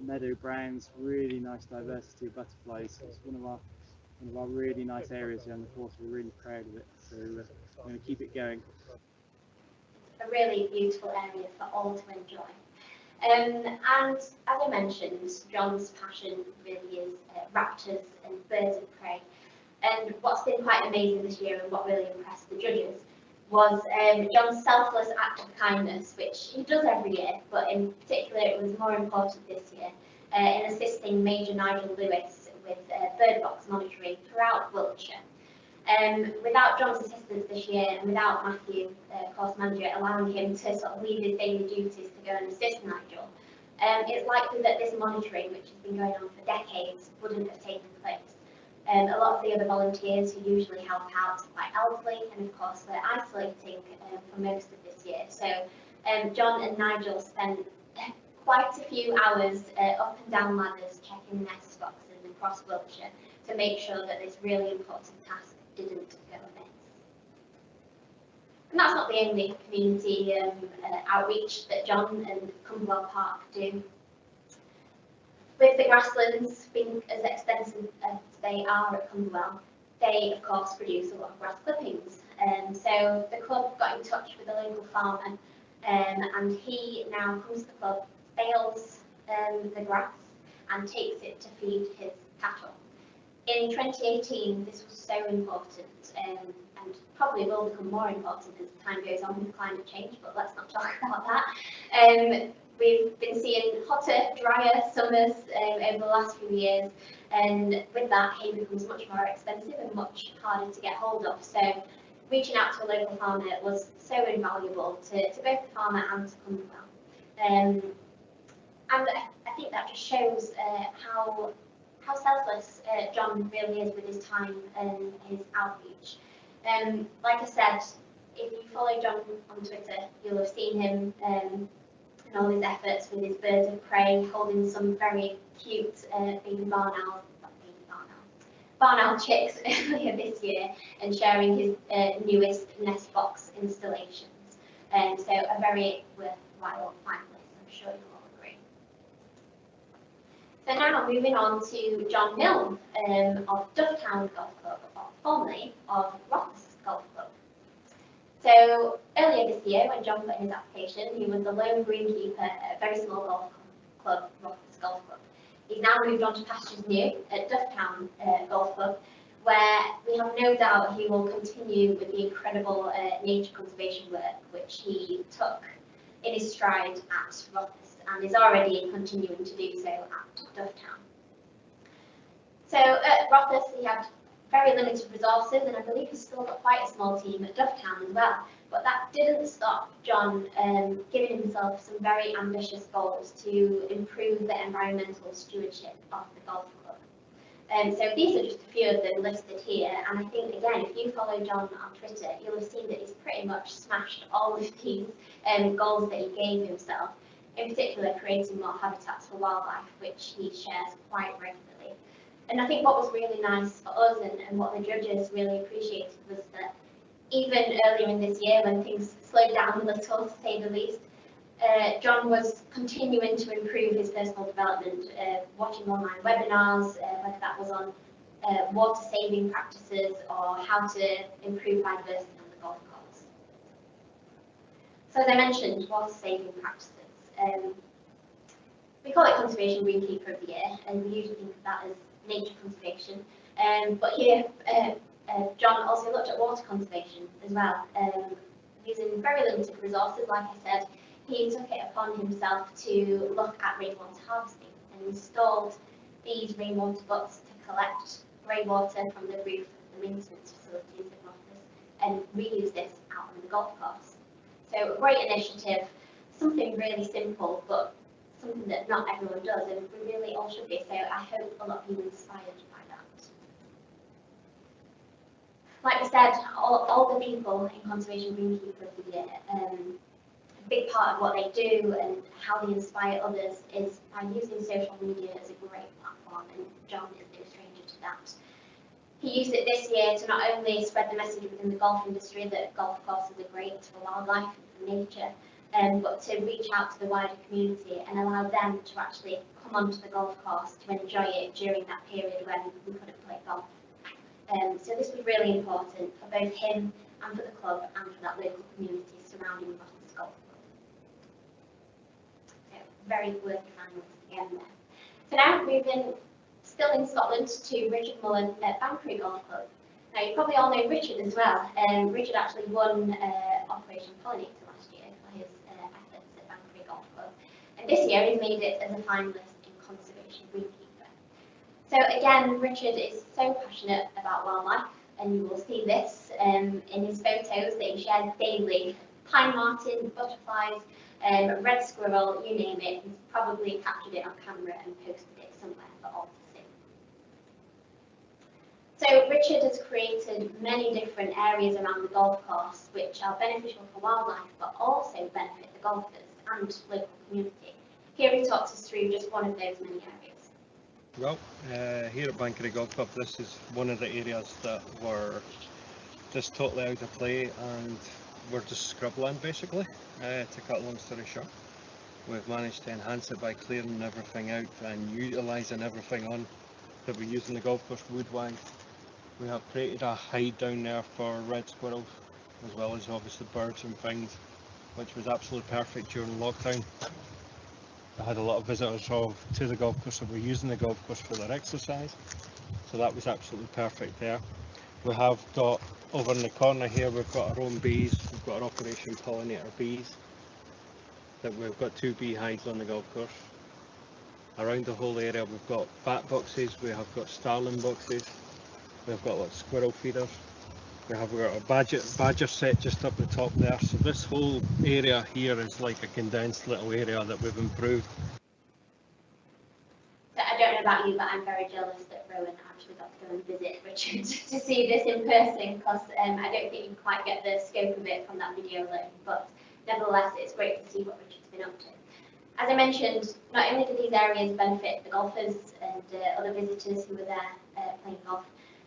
meadow browns, really nice diversity of butterflies. It's one of our really nice areas here on the course. We're really proud of it, so we're going to keep it going. A really beautiful area for all to enjoy. And as I mentioned, John's passion really is raptors and birds of prey. And what's been quite amazing this year and what really impressed the judges was John's selfless act of kindness, which he does every year, but in particular it was more important this year, in assisting Major Nigel Lewis with bird box monitoring throughout Wiltshire. Without John's assistance this year and without Matthew, course manager, allowing him to sort of leave his daily duties to go and assist Nigel, it's likely that this monitoring, which has been going on for decades, wouldn't have taken place. A lot of the other volunteers who usually help out are quite elderly, and of course we're isolating for most of this year. So John and Nigel spent quite a few hours up and down ladders checking nest boxes across Wiltshire to make sure that this really important task didn't go amiss. And that's not the only community outreach that John and CUMBERWELL Park do. With the grasslands being as extensive as they are at CUMBERWELL, they of course produce a lot of grass clippings. So the club got in touch with a local farmer, and he now comes to the club, bales the grass and takes it to feed his cattle. In 2018, this was so important, and probably will become more important as time goes on with climate change, but let's not talk about that. We've been seeing hotter, drier summers over the last few years, and with that, hay becomes much more expensive and much harder to get hold of. So reaching out to a local farmer was so invaluable to both the farmer and to CUMBERWELL. And I think that just shows how selfless John really is with his time and his outreach. Like I said, if you follow John on Twitter, you'll have seen him and all his efforts with his birds of prey, holding some very cute baby barn owl chicks earlier this year, and sharing his newest nest box installations. So a very worthwhile finalist, I'm sure you'll all agree. So now moving on to John Milne of Dufftown Golf Club, or formerly of Roths Golf Club. So earlier this year, when John put in his application, he was the lone greenkeeper at a very small golf club, Roths Golf Club. He's now moved on to pastures new at Dufftown Golf Club, where we have no doubt he will continue with the incredible nature conservation work which he took in his stride at Roths, and is already continuing to do so at Dufftown. So at Roths he had very limited resources, and I believe he's still got quite a small team at Dufftown as well. But that didn't stop John giving himself some very ambitious goals to improve the environmental stewardship of the golf club. So these are just a few of them listed here, and I think again, if you follow John on Twitter, you'll have seen that he's pretty much smashed all of these goals that he gave himself, in particular creating more habitats for wildlife, which he shares quite regularly. And I think what was really nice for us and what the judges really appreciated was that even earlier in this year, when things slowed down a little, to say the least, John was continuing to improve his personal development, watching online webinars, whether that was on water saving practices or how to improve biodiversity on the golf course. So as I mentioned, water saving practices. We call it Conservation Greenkeeper of the Year, and we usually think of that as nature conservation. But here, John also looked at water conservation as well. Using very limited resources, like I said, he took it upon himself to look at rainwater harvesting and installed these rainwater buckets to collect rainwater from the roof of the maintenance facilities at Roths and reuse this out on the golf course. So a great initiative, something really simple, but something that not everyone does, and we really all should be. So I hope a lot of you are inspired by that. Like I said, all the people in Conservation Greenkeeper of the Year a big part of what they do and how they inspire others is by using social media as a great platform, and John is no stranger to that. He used it this year to not only spread the message within the golf industry that golf courses are great for wildlife and for nature, but to reach out to the wider community and allow them to actually come onto the golf course to enjoy it during that period when we couldn't play golf. So this was really important for both him and for the club and for that local community surrounding the Bottoms Golf Club. So very worthy finalists again there. So now moving still in Scotland to Richard Mullen at Banbury Golf Club. Now you probably all know Richard as well. Richard actually won Operation Pollinator last year for his efforts at Banbury Golf Club. And this year he's made it as a finalist in Conservation Greenkeeper. So again, Richard is so passionate about wildlife, and you will see this in his photos that he shares daily. Pine marten, butterflies, red squirrel, you name it, he's probably captured it on camera and posted it somewhere for all to see. So Richard has created many different areas around the golf course which are beneficial for wildlife but also benefit the golfers and local community. Here he talks us through just one of those many areas. Well, here at Banbury Golf Club, this is one of the areas that were just totally out of play and we're just scrubland basically, to cut a long story short. We've managed to enhance it by clearing everything out and utilising everything on that we use in the golf course wood-wise. We have created a hide down there for red squirrels, as well as obviously birds and things, which was absolutely perfect during lockdown. I had a lot of visitors to the golf course, so we're using the golf course for their exercise, so that was absolutely perfect there. We have got, over in the corner here, we've got our own bees. We've got our Operation Pollinator bees, that we've got 2 bee hives on the golf course. Around the whole area we've got bat boxes, we have got starling boxes, we've got like squirrel feeders, we have got a badger set just up the top there, so this whole area here is like a condensed little area that we've improved. So I don't know about you, but I'm very jealous that Rowan actually got to go and visit Richard to see this in person, because I don't think you quite get the scope of it from that video alone, but nevertheless it's great to see what Richard's been up to. As I mentioned, not only do these areas benefit the golfers and other visitors who are there playing golf,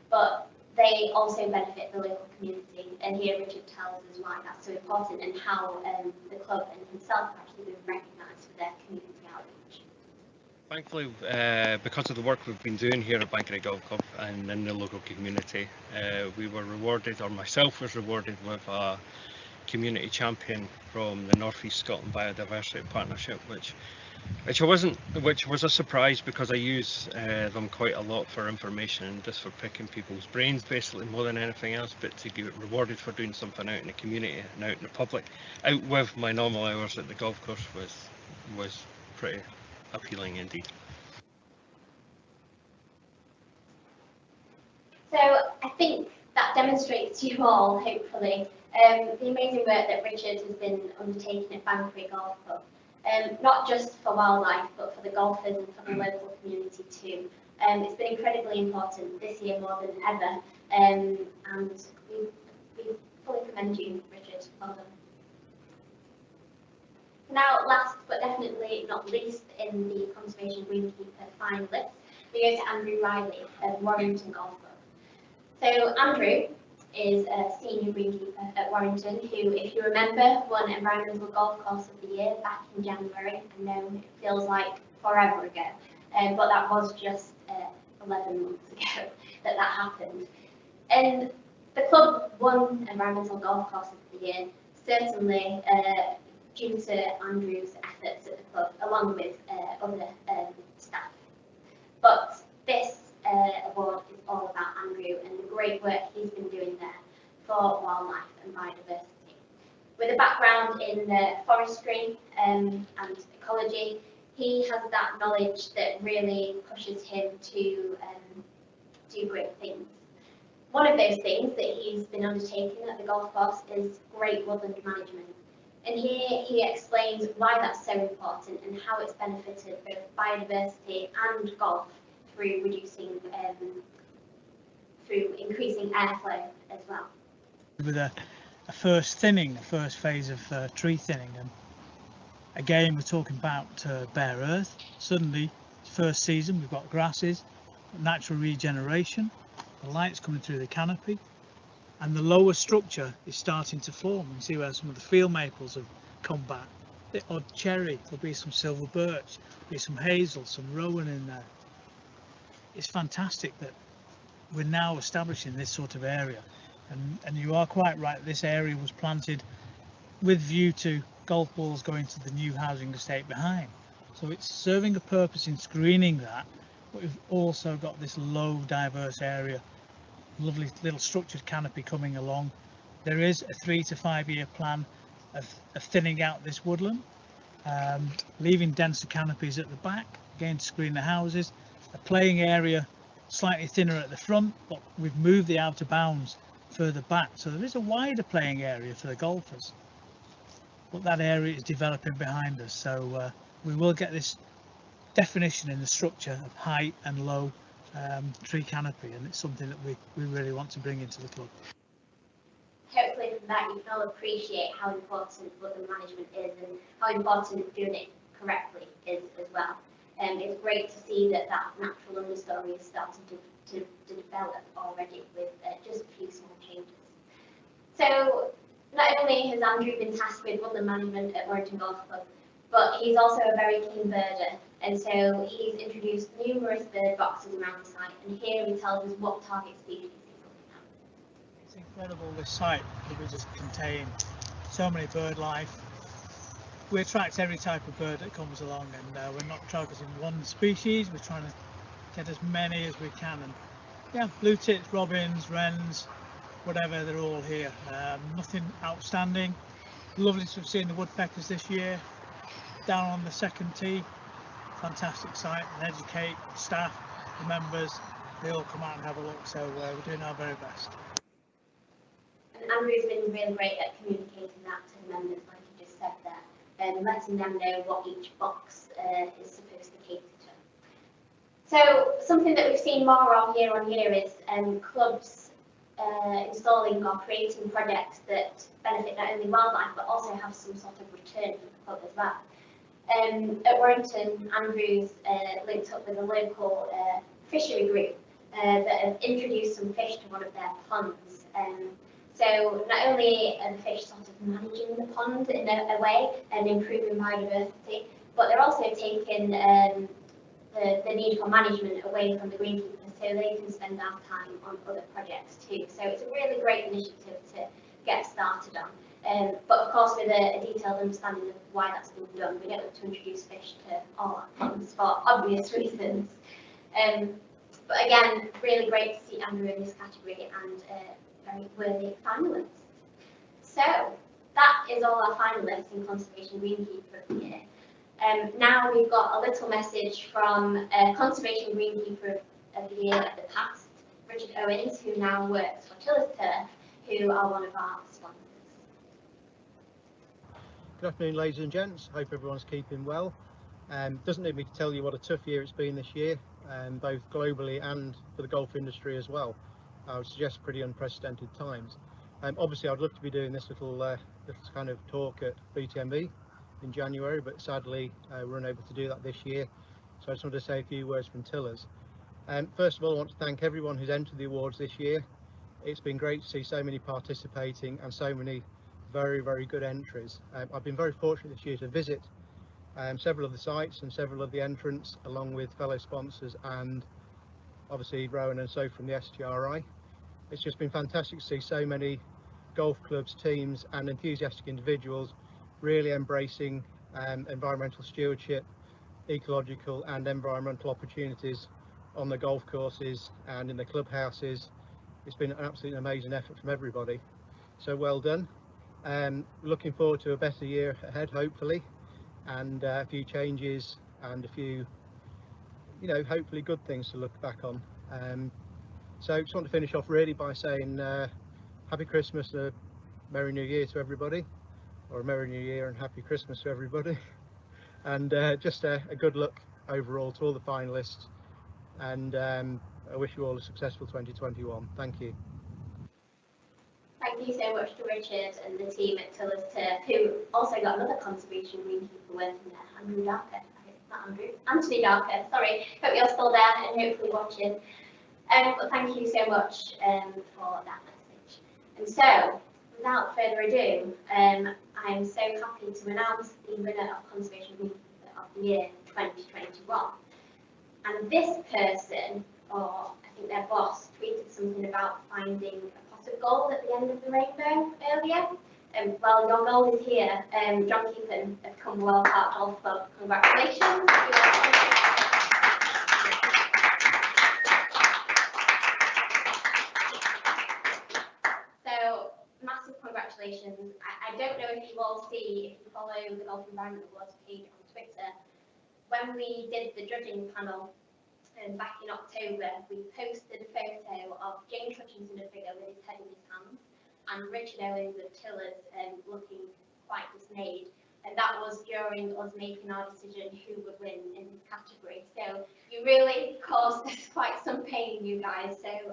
but they also benefit the local community, and here Richard tells us why that's so important and how the club and himself have actually been recognised for their community outreach. Thankfully, because of the work we've been doing here at Banbury Golf Club and in the local community, we were rewarded, or myself was rewarded, with a community champion from the North East Scotland Biodiversity Partnership, which was a surprise, because I use them quite a lot for information and just for picking people's brains basically more than anything else, but to get rewarded for doing something out in the community and out in the public, out with my normal hours at the golf course, was pretty appealing indeed. So I think that demonstrates to you all, hopefully, the amazing work that Richard has been undertaking at Banbury Golf Club. Not just for wildlife, but for the golfers and for the local community too. It's been incredibly important this year more than ever, and we fully commend you, Richard. Well done. Now, last but definitely not least, in the Conservation Greenkeeper finalists, we go to Andrew Riley of Warrington Golf Club. So Andrew is a senior greenkeeper at Warrington, who, if you remember, won Environmental Golf Course of the Year back in January. I know it feels like forever ago, but that was just 11 months ago that happened. And the club won Environmental Golf Course of the Year, certainly due to Andrew's efforts at the club, along with other staff. But this award is all about Andrew and the great work he's been doing there for wildlife and biodiversity. With a background in forestry and ecology, he has that knowledge that really pushes him to do great things. One of those things that he's been undertaking at the golf course is great woodland management. And here he explains why that's so important and how it's benefited both biodiversity and golf through reducing, through increasing airflow as well. With a first thinning, a first phase of tree thinning, and Again, we're talking about bare earth. Suddenly, first season, we've got grasses, natural regeneration, the light's coming through the canopy, and the lower structure is starting to form. You can see where some of the field maples have come back. The odd cherry, there'll be some silver birch, there'll be some hazel, some rowan in there. It's fantastic that we're now establishing this sort of area, and you are quite right, this area was planted with view to golf balls going to the new housing estate behind. So it's serving a purpose in screening that, but we've also got this low diverse area, lovely little structured canopy coming along. There is a 3 to 5 year plan of thinning out this woodland, leaving denser canopies at the back, again to screen the houses, a playing area slightly thinner at the front, but we've moved the outer bounds further back, so there is a wider playing area for the golfers, but that area is developing behind us, so we will get this definition in the structure of height and low tree canopy, and it's something that we really want to bring into the club. Hopefully from that you can all appreciate how important woodland management is and how important doing it correctly is as well. It's great to see that that natural understory is starting to develop already with just a few small changes. So not only has Andrew been tasked with woodland management at Warrington Golf Club, but he's also a very keen birder, and so he's introduced numerous bird boxes around the site, and here he tells us what target species he's looking at. It's incredible, this site, that we just contain so many bird life. We attract every type of bird that comes along, and we're not targeting one species, we're trying to get as many as we can, and yeah, blue tits, robins, wrens, whatever, they're all here. Nothing outstanding. Lovely to have seen the woodpeckers this year down on the second tee. Fantastic site, and educate staff, the members, they all come out and have a look, so we're doing our very best. And Andrew's been really great at communicating that to the members, like you just said there, and letting them know what each box is supposed to cater to. So something that we've seen more of year on year is clubs installing or creating projects that benefit not only wildlife but also have some sort of return for the club as well. At Warrington, Andrew's linked up with a local fishery group that have introduced some fish to one of their ponds. So not only are the fish sort of managing the pond in a way and improving biodiversity, but they're also taking the need for management away from the greenkeepers, so they can spend our time on other projects too. So it's a really great initiative to get started on. But of course with a detailed understanding of why that's being done, we don't have to introduce fish to all our ponds for obvious reasons. But again, really great to see Andrew in this category and very worthy finalist. So that is all our finalists in Conservation Greenkeeper of the Year. Now we've got a little message from Conservation Greenkeeper of the Year of the past, Richard Owens, who now works for Tillis Turf, who are one of our sponsors. Good afternoon, ladies and gents. Hope everyone's keeping well. Doesn't need me to tell you what a tough year it's been this year, both globally and for the golf industry as well. I would suggest pretty unprecedented times. Obviously, I'd love to be doing this little kind of talk at BTMB in January, but sadly we're unable to do that this year. So I just wanted to say a few words from Tillis. First of all, I want to thank everyone who's entered the awards this year. It's been great to see so many participating and so many very, very good entries. I've been very fortunate this year to visit several of the sites and several of the entrants, along with fellow sponsors and obviously Rowan and Sophie from the STRI. It's just been fantastic to see so many golf clubs, teams and enthusiastic individuals really embracing environmental stewardship, ecological and environmental opportunities on the golf courses and in the clubhouses. It's been an absolutely amazing effort from everybody, so well done. Looking forward to a better year ahead, hopefully, and a few changes and a few, you know, hopefully good things to look back on. So just want to finish off really by saying Happy Christmas and a Merry New Year to everybody, or a Merry New Year and Happy Christmas to everybody, and just a good luck overall to all the finalists, and I wish you all a successful 2021. Thank you. Thank thank you so much to Richard and the team at Tillers who also got another conservation greenkeeper working there, Andrew Darker. Not Andrew, Anthony Darker, sorry. Hope you're still there and hopefully watching. But thank you so much for that message. And so, without further ado, I am so happy to announce the winner of Conservation Greenkeeper of the Year 2021. And this person, or I think their boss, tweeted something about finding a pot of gold at the end of the rainbow earlier. Well, your gold is here. John Keepen of CUMBERWELL Park Golf Club. Congratulations. So, massive congratulations. I don't know if you all see, if you follow the Golf Environment Awards page on Twitter, when we did the judging panel back in October, we posted a photo of James Hutchinson of Figure with his head in his hands, and Richard Owens of Tillers looking quite dismayed. And that was during us making our decision who would win in this category. So you really caused us quite some pain, you guys. So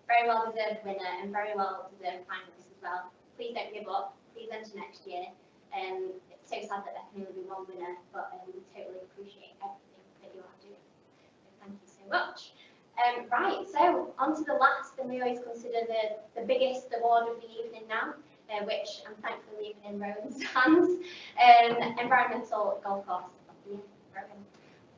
very well deserved winner and very well deserved finalists as well. Please don't give up. Please enter next year. It's so sad that there can only be one winner, but we totally appreciate everything that you are doing. So thank you so much. Right, so on to the last, and we always consider the biggest award of the evening now, which I'm thankfully leaving in Rowan's hands, Environmental Golf Course of the Year. Rowan.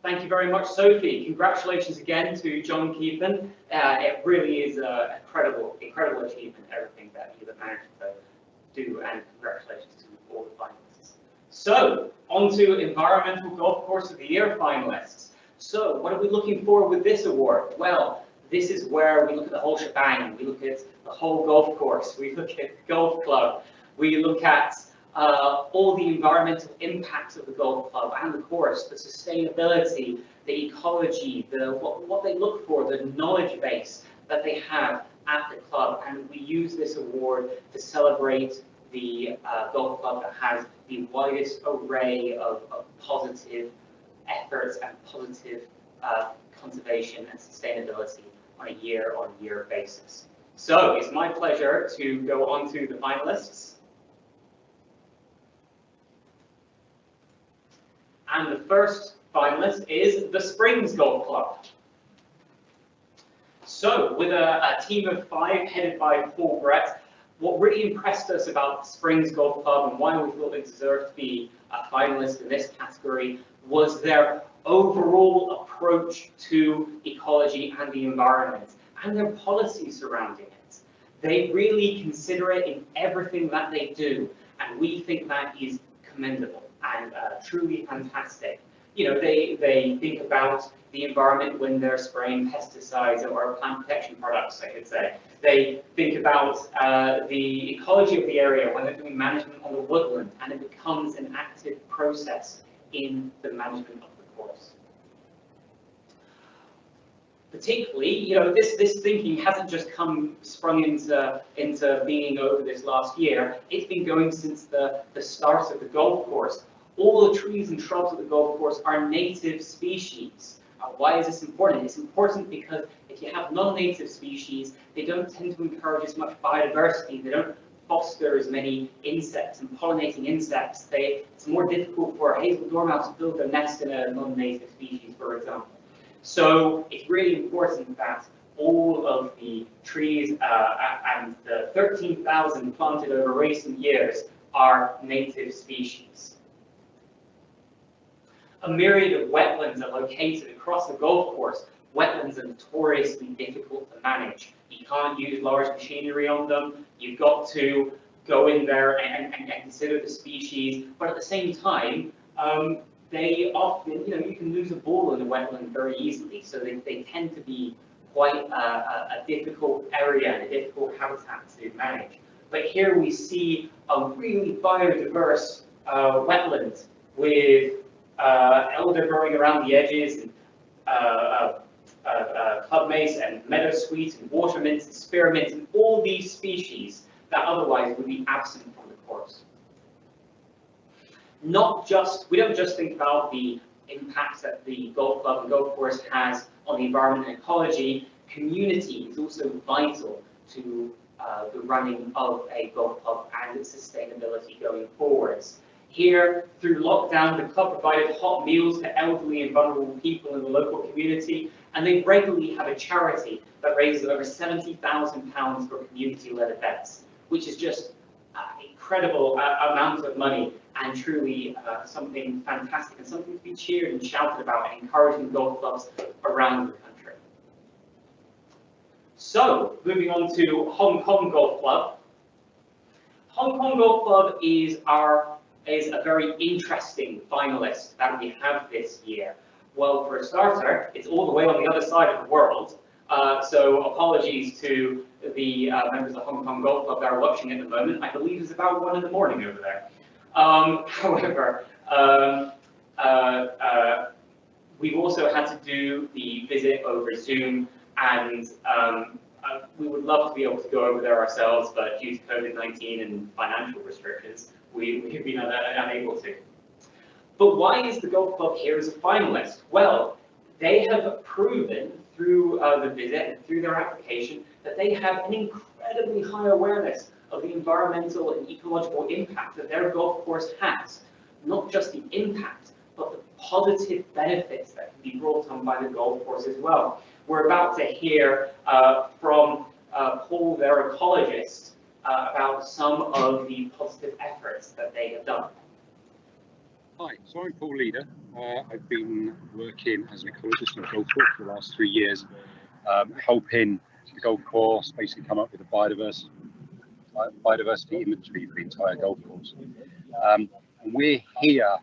Thank you very much, Sophie. Congratulations again to John Keepen. It really is an incredible achievement, everything that you've managed to do, and congratulations to all the finalists. So, on to Environmental Golf Course of the Year finalists. So, what are we looking for with this award? Well, this is where we look at the whole shebang. We look at the whole golf course. We look at the golf club. We look at all the environmental impacts of the golf club and the course, the sustainability, the ecology, what they look for, the knowledge base that they have at the club. And we use this award to celebrate the golf club that has the widest array of positive efforts and positive conservation and sustainability on a year-on-year basis. So it's my pleasure to go on to the finalists. And the first finalist is the Springs Golf Club. So with a team of 5 headed by Paul Brett, what really impressed us about the Springs Golf Club and why we thought they deserved to be a finalist in this category was their overall approach to ecology and the environment and their policy surrounding it. They really consider it in everything that they do, and we think that is commendable and truly fantastic. You know, they think about the environment when they're spraying pesticides or plant protection products, I should say. They think about the ecology of the area when they're doing management on the woodland, and it becomes an active process in the management of the course. Particularly, you know, this thinking hasn't just sprung into being over this last year. It's been going since the start of the golf course. All the trees and shrubs of the golf course are native species. Why is this important? It's important because if you have non-native species, they don't tend to encourage as much biodiversity. They don't foster as many insects and pollinating insects. It's more difficult for a hazel dormouse to build their nest in a non-native species, for example. So it's really important that all of the trees and the 13,000 planted over recent years are native species. A myriad of wetlands are located across the golf course. Wetlands are notoriously difficult to manage. You can't use large machinery on them. You've got to go in there and consider the species, but at the same time, they often, you know, you can lose a ball in a wetland very easily, so they tend to be quite a difficult area and a difficult habitat to manage. But here we see a really biodiverse wetland with elder growing around the edges, and club mace and meadow sweet and water mint and spearmint and all these species that otherwise would be absent from the course. We don't just think about the impacts that the golf club and golf course has on the environment and ecology. Community is also vital to the running of a golf club and its sustainability going forwards. Here, through lockdown, the club provided hot meals to elderly and vulnerable people in the local community, and they regularly have a charity that raises over £70,000 for community-led events, which is just an incredible amount of money and truly something fantastic and something to be cheered and shouted about and encouraging golf clubs around the country. So, moving on to Hong Kong Golf Club. Hong Kong Golf Club is a very interesting finalist that we have this year. Well, for a starter, it's all the way on the other side of the world. So apologies to the members of Hong Kong Golf Club that are watching at the moment. I believe it's about 1 in the morning over there. However, we've also had to do the visit over Zoom, and we would love to be able to go over there ourselves, but due to COVID-19 and financial restrictions, we've been unable to. But why is the golf club here as a finalist? Well, they have proven through the visit and through their application that they have an incredibly high awareness of the environmental and ecological impact that their golf course has. Not just the impact, but the positive benefits that can be brought on by the golf course as well. We're about to hear from Paul, their ecologist, about some of the positive efforts that they have done. Hi, so I'm Paul Leader. I've been working as an ecologist on a golf course for the last 3 years, helping the golf course basically come up with a biodiversity inventory for the entire golf course. And we're here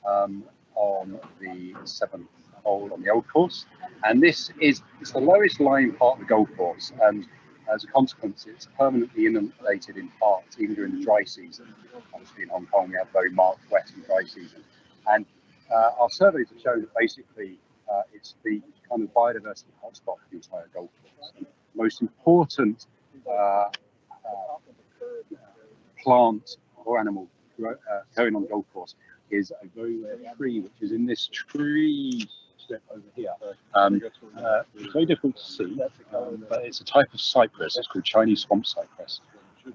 on the 7th hole on the old course, and it's the lowest lying part of the golf course, and as a consequence, it's permanently inundated in parts, even during the dry season. Obviously in Hong Kong, we have very marked wet and dry season. And our surveys have shown that basically it's the kind of biodiversity hotspot for the entire golf course. And the most important plant or animal going on the golf course is a very rare tree, which is in this tree strip over here. It's very difficult to see, but it's a type of cypress. It's called Chinese swamp cypress.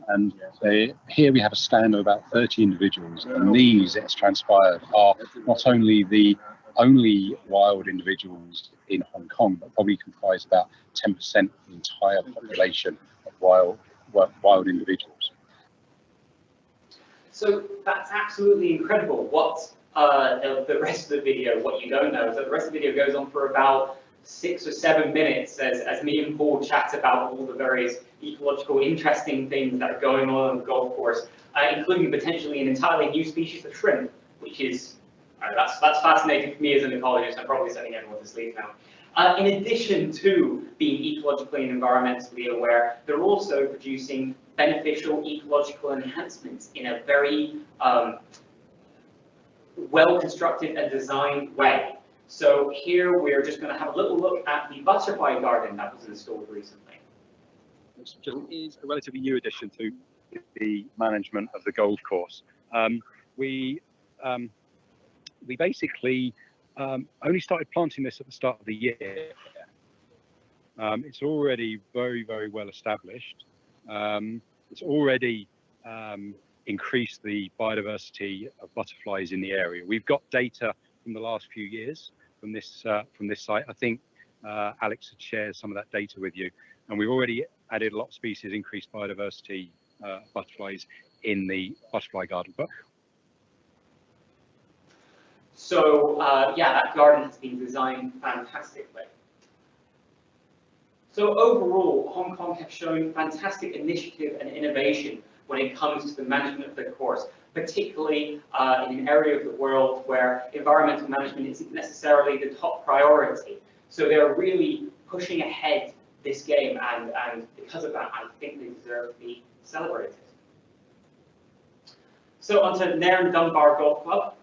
And here we have a stand of about 30 individuals, and these, it's transpired, are not only the only wild individuals in Hong Kong, but probably comprise about 10% of the entire population of wild individuals. So that's absolutely incredible. What the rest of the video, what you don't know, is that the rest of the video goes on for about 6 or 7 minutes as me and Paul chat about all the various ecological interesting things that are going on the golf course, including potentially an entirely new species of shrimp, which is, that's fascinating for me as an ecologist. I'm probably sending everyone to sleep now. In addition to being ecologically and environmentally aware, they're also producing beneficial ecological enhancements in a very well-constructed and designed way. So here we're just going to have a little look at the butterfly garden that was installed recently. Which is a relatively new addition to the management of the golf course. We basically only started planting this at the start of the year. It's already very, very well established. It's already increased the biodiversity of butterflies in the area. We've got data from the last few years from this site. I think Alex had shared some of that data with you, and we've already added a lot of species, increased biodiversity butterflies in the butterfly garden. So yeah, that garden has been designed fantastically. So overall, Hong Kong have shown fantastic initiative and innovation when it comes to the management of the course, particularly in an area of the world where environmental management isn't necessarily the top priority. So they're really pushing ahead this game, and because of that, I think they deserve to be celebrated. So on to Nairn Dunbar Golf Club.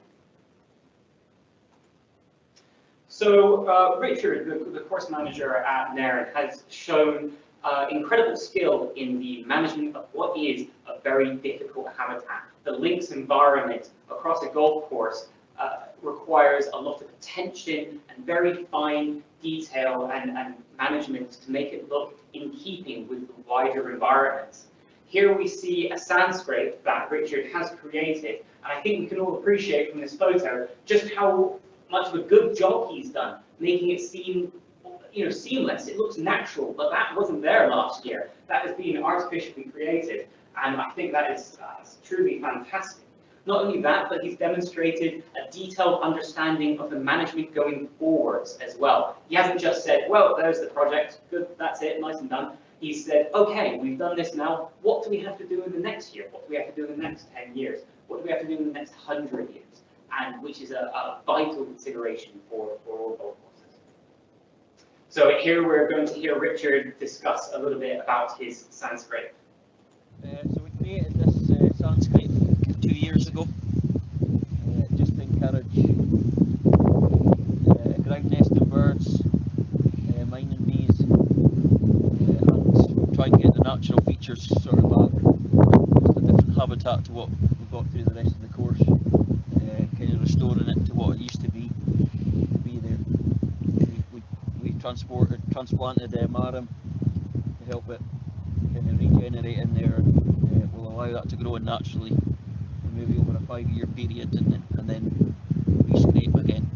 So Richard, the course manager at Nairn, has shown incredible skill in the management of what is a very difficult habitat. The links environment across a golf course requires a lot of attention and very fine detail and management to make it look in keeping with the wider environment. Here we see a sandscape that Richard has created, and I think we can all appreciate from this photo just how much of a good job he's done, making it seem, seamless. It looks natural, but that wasn't there last year. That has been artificially created, and I think that is truly fantastic. Not only that, but he's demonstrated a detailed understanding of the management going forwards as well. He hasn't just said, well, there's the project, good, that's it, nice and done. He said, okay, we've done this now, what do we have to do in the next year? What do we have to do in the next 10 years? What do we have to do in the next 100 years? And which is a vital consideration for all golf courses. So here we're going to hear Richard discuss a little bit about his sandscape. So we created this sandscape 2 years ago, just to encourage ground nesting birds, mining bees, and try and get the natural features sort of back, just a different habitat to what we've got through the rest of the course, kind of restoring it to what it used to be there. We transplanted marram to help it kind of regenerate in there, and will allow that to grow in naturally, maybe over a 5-year period, and then re-scrape again.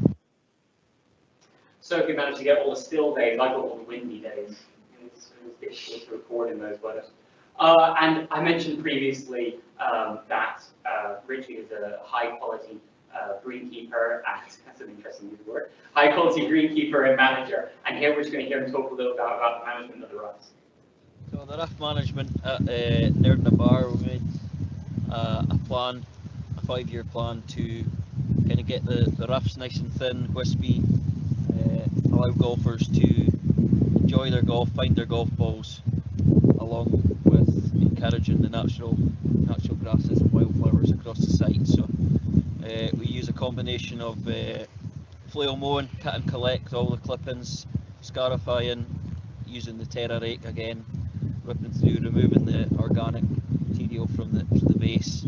Sophie managed to get all the still days, I got all the windy days. It was difficult to record in those weather. And I mentioned previously that Richard is a high quality greenkeeper, that's an interesting word, high quality greenkeeper and manager. And here we're just going to hear him talk a little bit about the management of the ruffs. So the rough management at there in the bar, we made a 5-year plan to kind of get the roughs nice and thin, wispy, allow golfers to enjoy their golf, find their golf balls, along with encouraging the natural grasses and wildflowers across the site. So we use a combination of flail mowing, cut and collect all the clippings, scarifying, using the terra rake again, ripping through, removing the organic material from the base.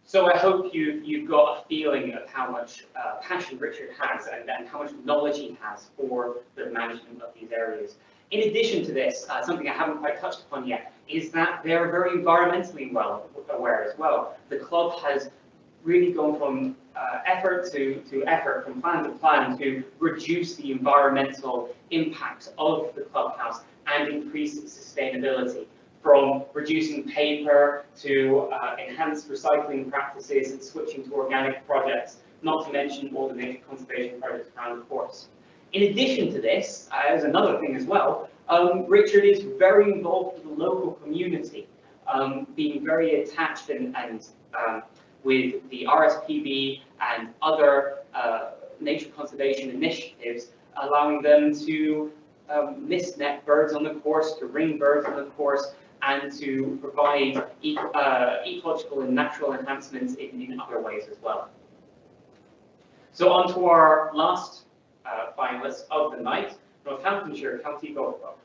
So I hope you've got a feeling of how much passion Richard has and how much knowledge he has for the management of these areas. In addition to this, something I haven't quite touched upon yet is that they're very environmentally well aware as well. The club has really gone from effort to effort, from plan to plan, to reduce the environmental impact of the clubhouse and increase its sustainability, from reducing paper to enhanced recycling practices and switching to organic projects, not to mention all the nature conservation projects around the course. In addition to this, there's another thing as well, Richard is very involved with the local community, being very attached and with the RSPB and other nature conservation initiatives, allowing them to mist net birds on the course, to ring birds on the course, and to provide ecological and natural enhancements in other ways as well. So on to our last finalists of the night, Northamptonshire County Golf Club.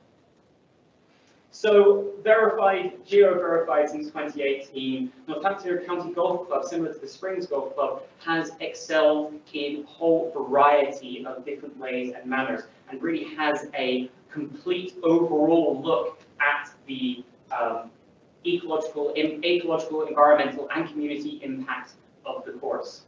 So verified, geo-verified since 2018, Northamptonshire County Golf Club, similar to the Springs Golf Club, has excelled in a whole variety of different ways and manners, and really has a complete overall look at the ecological, environmental, and community impact of the course.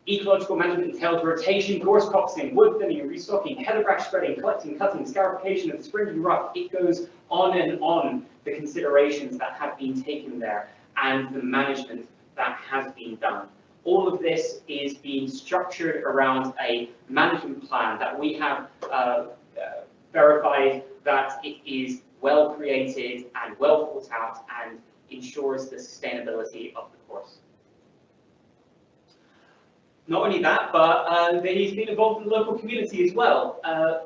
Ecological management entails rotation, gorse copsing, wood thinning and restocking, heather brush spreading, collecting, cutting, scarification of the springy rough. It goes on, the considerations that have been taken there and the management that has been done. All of this is being structured around a management plan that we have verified that it is well created and well thought out and ensures the sustainability of the course. Not only that, but he's been involved in the local community as well.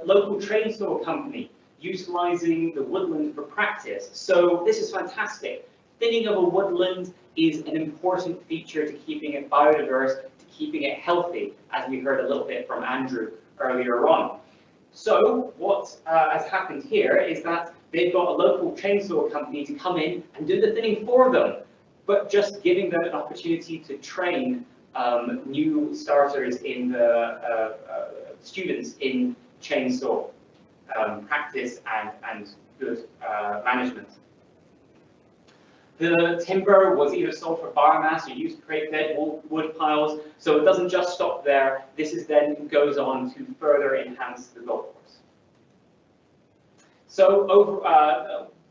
Local train store company utilising the woodland for practice. So this is fantastic. Thinning of a woodland is an important feature to keeping it biodiverse, to keeping it healthy, as we heard a little bit from Andrew earlier on. So what has happened here is that they've got a local chainsaw company to come in and do the thinning for them, but just giving them an opportunity to train new starters in the students in chainsaw practice and good management. The timber was either sold for biomass or used to create dead wood piles, so it doesn't just stop there. This is then goes on to further enhance the golf course. So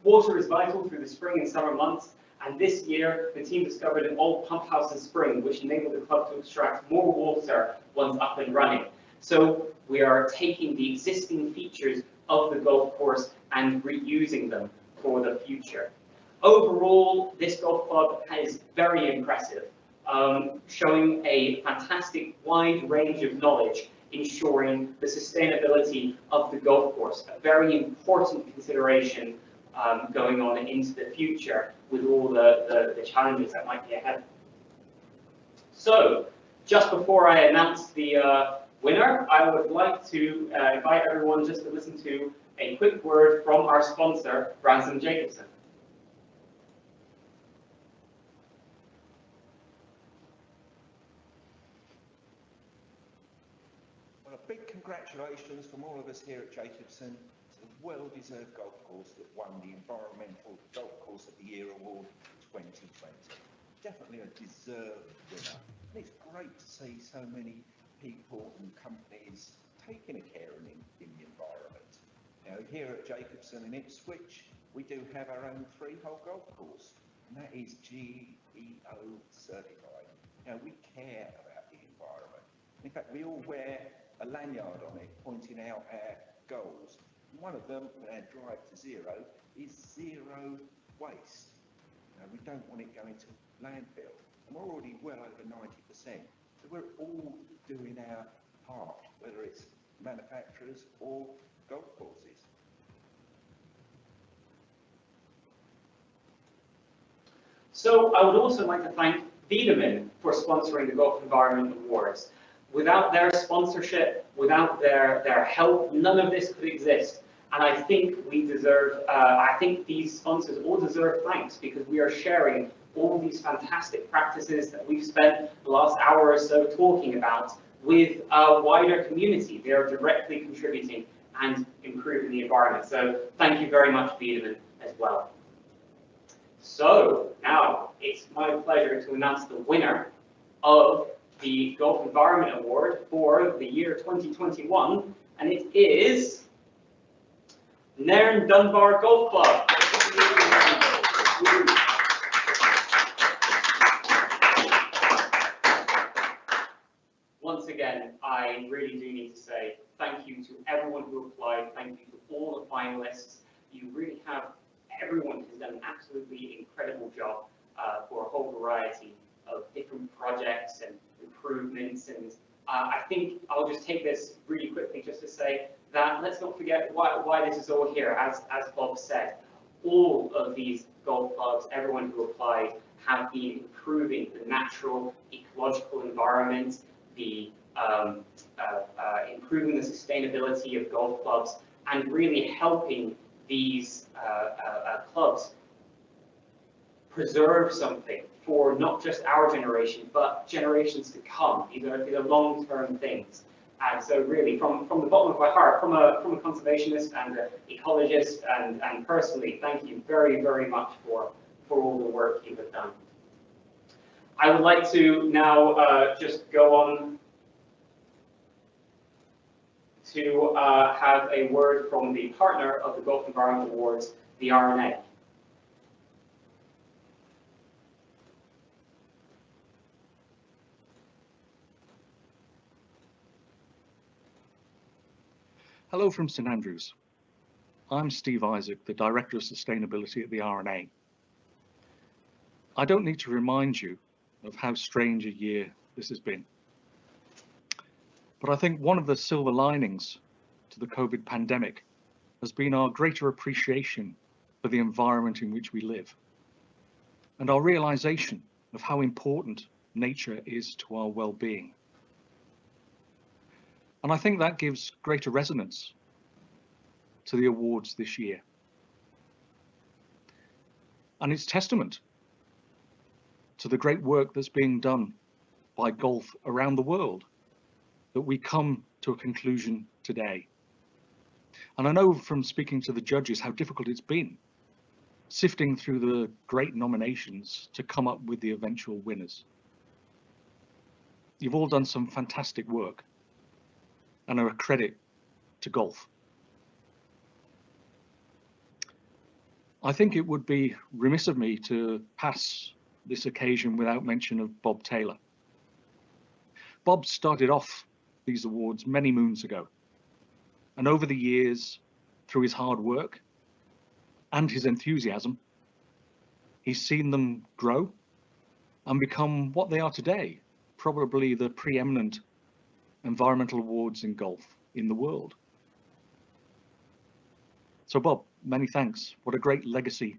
water is vital through the spring and summer months, and this year the team discovered an old pump house and spring which enabled the club to extract more water once up and running. So we are taking the existing features of the golf course and reusing them for the future. Overall, this golf club is very impressive, showing a fantastic wide range of knowledge, ensuring the sustainability of the golf course, a very important consideration going on into the future with all the challenges that might be ahead. So, just before I announce the winner, I would like to invite everyone just to listen to a quick word from our sponsor, Branson Jacobson. Well, a big congratulations from all of us here at Jacobson to the well-deserved golf course that won the Environmental Golf Course of the Year Award 2020. Definitely a deserved winner. And it's great to see so many people and companies taking a care in the environment. Now, here at Jacobson in Ipswich, we do have our own freehold golf course, and that is GEO certified. Now, we care about the environment. In fact, we all wear a lanyard on it pointing out our goals. And one of them, our drive to zero, is zero waste. Now, we don't want it going to landfill, and we're already well over 90%. So we're all doing our part, whether it's manufacturers or golf courses. So I would also like to thank Wiedemann for sponsoring the Golf Environment Awards. Without their sponsorship, without their help, none of this could exist. And I think we deserve, I think these sponsors all deserve thanks, because we are sharing all these fantastic practices that we've spent the last hour or so talking about with a wider community. They are directly contributing and improving the environment. So thank you very much, Wiedemann, as well. So now it's my pleasure to announce the winner of the Golf Environment Award for the year 2021, and it is Nairn Dunbar Golf Club. Once again, I really do need to say thank you to everyone who applied, thank you to all the finalists. You really have, everyone has done an absolutely incredible job for a whole variety of different projects and improvements, and I think I'll just take this really quickly just to say that let's not forget why this is all here. As Bob said, all of these golf clubs, everyone who applied, have been improving the natural ecological environment, the improving the sustainability of golf clubs, and really helping these clubs preserve something for not just our generation, but generations to come. These are long-term things. And so really, from the bottom of my heart, from a conservationist and an ecologist, and personally, thank you very, very much for all the work you have done. I would like to now just go on to have a word from the partner of the Golf Environment Awards, the RNA. Hello from St Andrews. I'm Steve Isaac, the Director of Sustainability at the RNA. I don't need to remind you of how strange a year this has been. But I think one of the silver linings to the COVID pandemic has been our greater appreciation for the environment in which we live, and our realization of how important nature is to our well-being. And I think that gives greater resonance to the awards this year. And it's testament to the great work that's being done by golf around the world that we come to a conclusion today. And I know from speaking to the judges how difficult it's been sifting through the great nominations to come up with the eventual winners. You've all done some fantastic work and are a credit to golf. I think it would be remiss of me to pass this occasion without mention of Bob Taylor. Bob started off these awards many moons ago, and over the years, through his hard work and his enthusiasm, he's seen them grow and become what they are today, probably the preeminent environmental awards in golf in the world. So Bob, many thanks. What a great legacy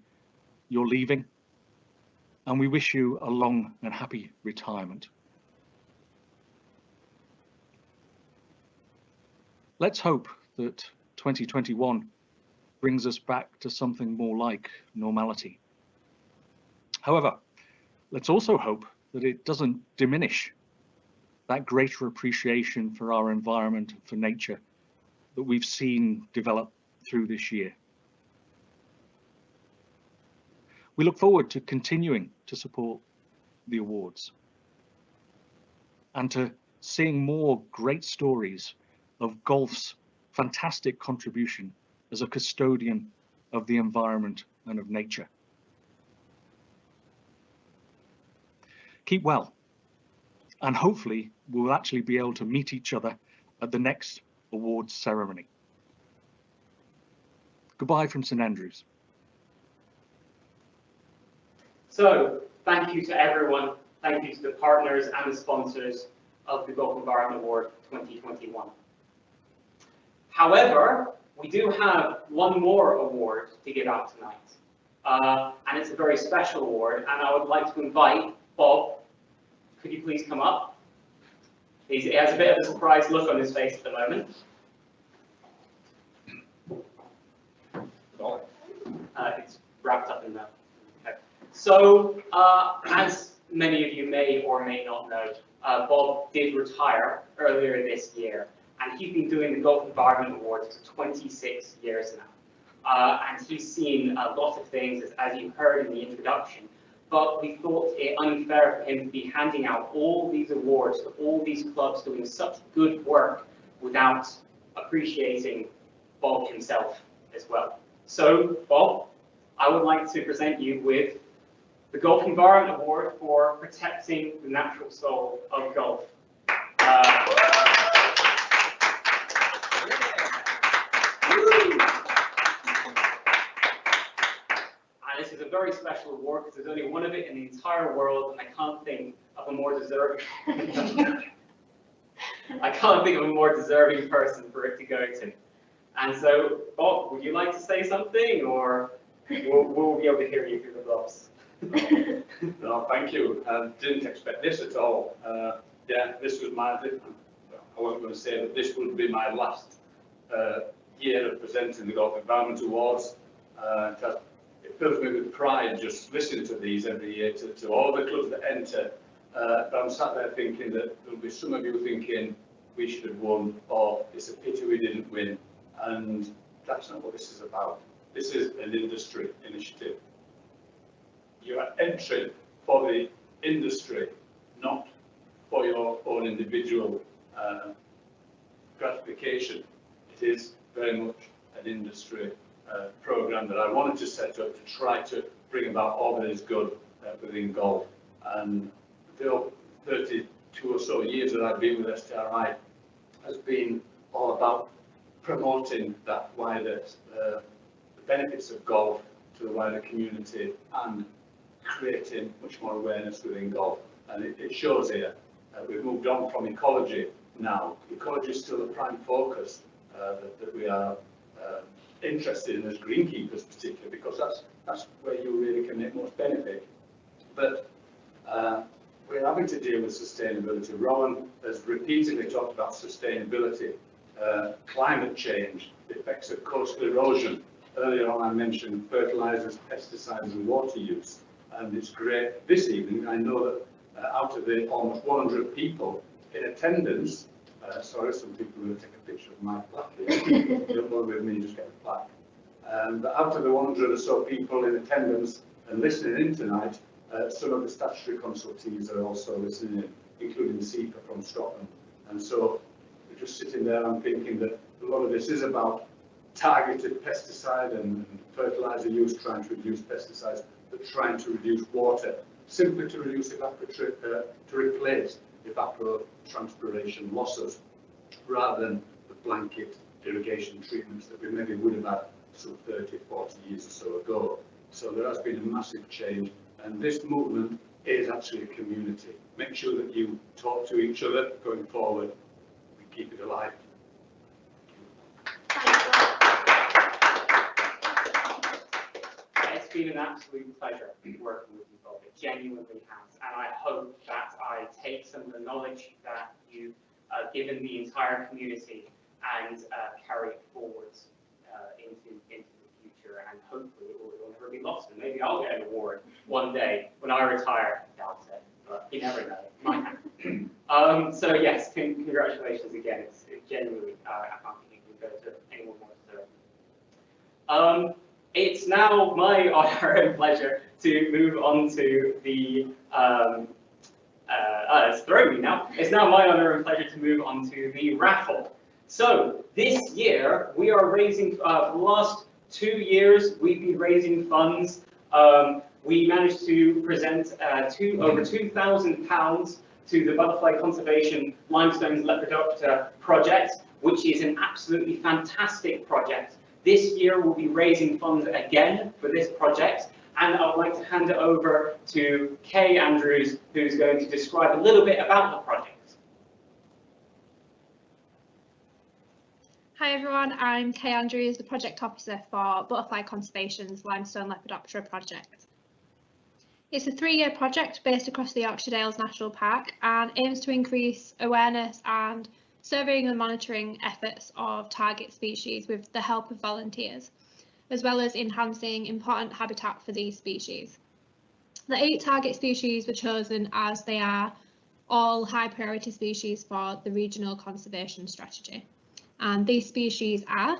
you're leaving, and we wish you a long and happy retirement. Let's hope that 2021 brings us back to something more like normality. However, let's also hope that it doesn't diminish that greater appreciation for our environment and for nature that we've seen develop through this year. We look forward to continuing to support the awards and to seeing more great stories of golf's fantastic contribution as a custodian of the environment and of nature. Keep well, and hopefully we'll actually be able to meet each other at the next awards ceremony. Goodbye from St Andrews. So, thank you to everyone. Thank you to the partners and the sponsors of the Golf Environment Award 2021. However, we do have one more award to give out tonight, and it's a very special award, and I would like to invite Bob. Could you please come up? He has a bit of a surprised look on his face at the moment. It's wrapped up in that. Okay. So, as many of you may or may not know, Bob did retire earlier this year, and he's been doing the Golf Environment Awards for 26 years now. And he's seen a lot of things, as you heard in the introduction, but we thought it unfair for him to be handing out all these awards to all these clubs doing such good work without appreciating Bob himself as well. So, Bob, I would like to present you with the Golf Environment Award for protecting the natural soul of golf. And this is a very special award because there's only one of it in the entire world, and I can't think of a more deserving. I can't think of a more deserving person for it to go to. And so, Bob, would you like to say something, or we'll be able to hear you through the gloves? No, thank you. Didn't expect this at all. Yeah, this was I wasn't going to say that this would be my last year of presenting the Golf Environment Awards. It fills me with pride just listening to these every year, to all the clubs that enter. But I'm sat there thinking that there'll be some of you thinking we should have won, or it's a pity we didn't win. And that's not what this is about. This is an industry initiative. You are entering for the industry, not for your own individual gratification. It is very much an industry program that I wanted to set up to try to bring about all that is good within golf. And the 32 or so years that I've been with STRI has been all about promoting that wider, the benefits of golf to the wider community and creating much more awareness within golf. And it shows here. We've moved on from ecology now. Ecology is still a prime focus that we are interested in as greenkeepers, particularly because that's where you really can make most benefit. But we're having to deal with sustainability. Rowan has repeatedly talked about sustainability, climate change, the effects of coastal erosion. Earlier on I mentioned fertilisers, pesticides and water use, and it's great this evening. I know that out of the almost 100 people in attendance, sorry, some people will take a picture of my plaque here. Don't bother with me, just get the plaque. But out of the 100 or so people in attendance and listening in tonight, some of the statutory consultees are also listening in, including SEPA from Scotland. And so we're just sitting there and thinking that a lot of this is about targeted pesticide and fertilizer use, trying to reduce pesticides, but trying to reduce water, simply to reduce to replace evapotranspiration losses, rather than the blanket irrigation treatments that we maybe would have had some 30, 40 years or so ago. So there has been a massive change, and this movement is actually a community. Make sure that you talk to each other going forward and keep it alive. It's been an absolute pleasure working with you both. It genuinely has, and I hope that I take some of the knowledge that you've given the entire community and carry it forwards into the future, and hopefully it will never be lost. And maybe I'll get an award one day when I retire. Doubt it, but you never know. It might happen. So yes, congratulations again. It's genuinely, I can't think you can go to anyone more deserving. It's now my honor and pleasure to move on to the, it's throwing me now. It's now my honor and pleasure to move on to the raffle. So this year we are raising, for the last 2 years, we've been raising funds. We managed to present over £2,000 to the Butterfly Conservation Limestones Lepidoptera project, which is an absolutely fantastic project. This year we'll be raising funds again for this project, and I would like to hand it over to Kay Andrews, who's going to describe a little bit about the project. Hi everyone, I'm Kay Andrews, the Project Officer for Butterfly Conservation's Limestone Lepidoptera project. It's a 3-year project based across the Yorkshire Dales National Park and aims to increase awareness and surveying and monitoring efforts of target species with the help of volunteers, as well as enhancing important habitat for these species. The 8 target species were chosen as they are all high priority species for the regional conservation strategy. And these species are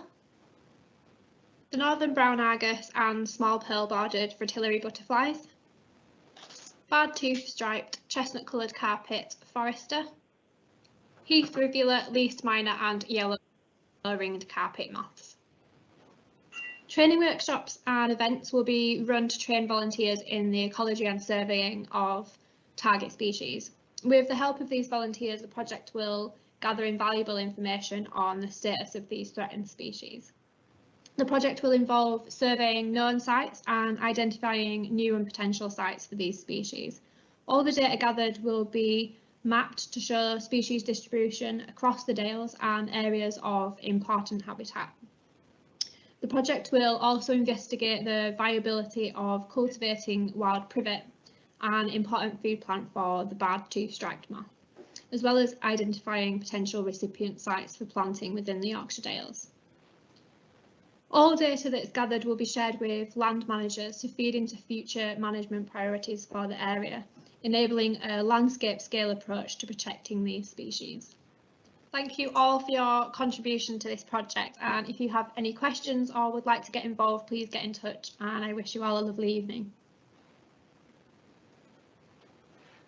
the northern brown argus and small pearl-bordered fritillary butterflies, barred-tooth striped chestnut-coloured carpet forester, heath rivulet, least minor and yellow-ringed carpet moths. Training workshops and events will be run to train volunteers in the ecology and surveying of target species. With the help of these volunteers, the project will gather invaluable information on the status of these threatened species. The project will involve surveying known sites and identifying new and potential sites for these species. All the data gathered will be mapped to show species distribution across the Dales and areas of important habitat. The project will also investigate the viability of cultivating wild privet, an important food plant for the barred-tooth striped moth, as well as identifying potential recipient sites for planting within the Yorkshire Dales. All data that's gathered will be shared with land managers to feed into future management priorities for the area, enabling a landscape scale approach to protecting these species. Thank you all for your contribution to this project, and if you have any questions or would like to get involved, please get in touch, and I wish you all a lovely evening.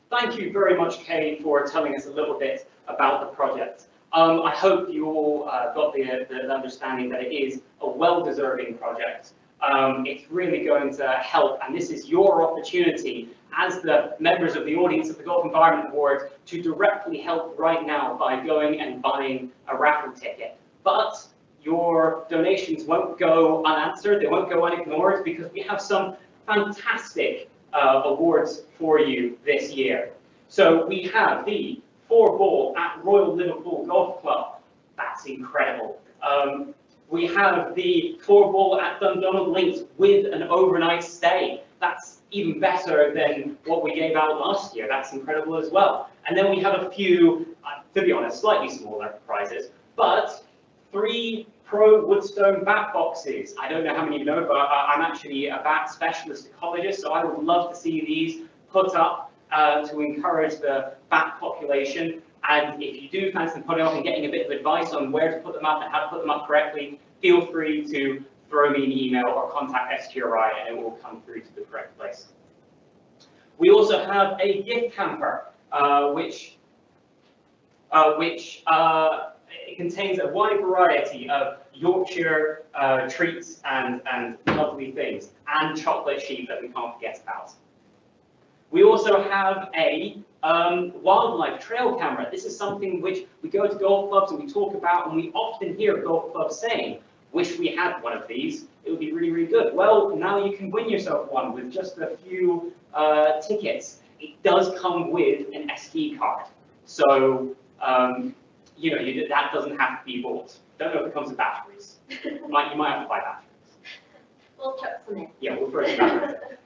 Thank you very much, Kay, for telling us a little bit about the project. I hope you all got the understanding that it is a well-deserving project. It's really going to help, and this is your opportunity as the members of the audience of the Gulf Environment Award to directly help right now by going and buying a raffle ticket. But your donations won't go unanswered, they won't go unignored, because we have some fantastic awards for you this year. So we have the 4-ball at Royal Liverpool Golf Club. That's incredible. We have the 4-ball at Dundonald Links with an overnight stay. That's even better than what we gave out last year. That's incredible as well. And then we have a few, to be honest, slightly smaller prizes, but 3 Pro Woodstone bat boxes. I don't know how many of you know, but I'm actually a bat specialist ecologist, so I would love to see these put up to encourage the bat population. And if you do fancy them putting up and getting a bit of advice on where to put them up and how to put them up correctly, feel free to throw me an email or contact STRI and it will come through to the correct place. We also have a gift hamper, which it contains a wide variety of Yorkshire treats and lovely things, and chocolate sheep that we can't forget about. We also have a wildlife trail camera. This is something which we go to golf clubs and we talk about, and we often hear golf clubs saying, wish we had one of these, it would be really, really good. Well, now you can win yourself one with just a few tickets. It does come with an SD card. So, you know, that doesn't have to be bought. Don't know if it comes with batteries. You might have to buy batteries. We'll chuck some in. Yeah, we'll throw some batteries in.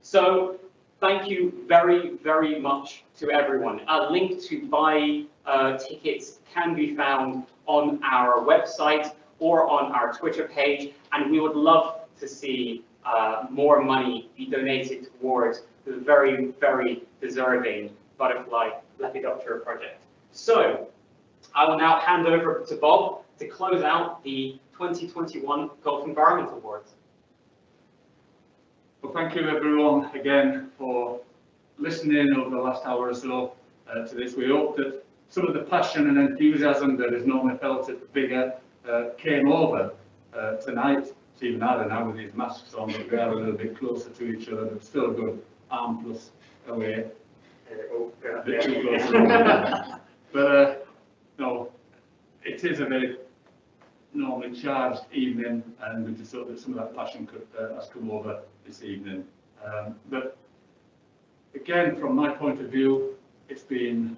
So, thank you very, very much to everyone. A link to buy tickets can be found on our website or on our Twitter page, and we would love to see more money be donated towards the very, very deserving Butterfly Lepidoptera project. So, I will now hand over to Bob to close out the 2021 Gulf Environment Awards. Well, thank you everyone again for listening over the last hour or so to this. We hope that some of the passion and enthusiasm that is normally felt at the bigger came over tonight. It's even harder now with these masks on, but we are a little bit closer to each other, but still a good arm plus away. A bit too close. But no, it is a very normally charged evening, and we just hope that some of that passion has come over this evening. But again, from my point of view, it's been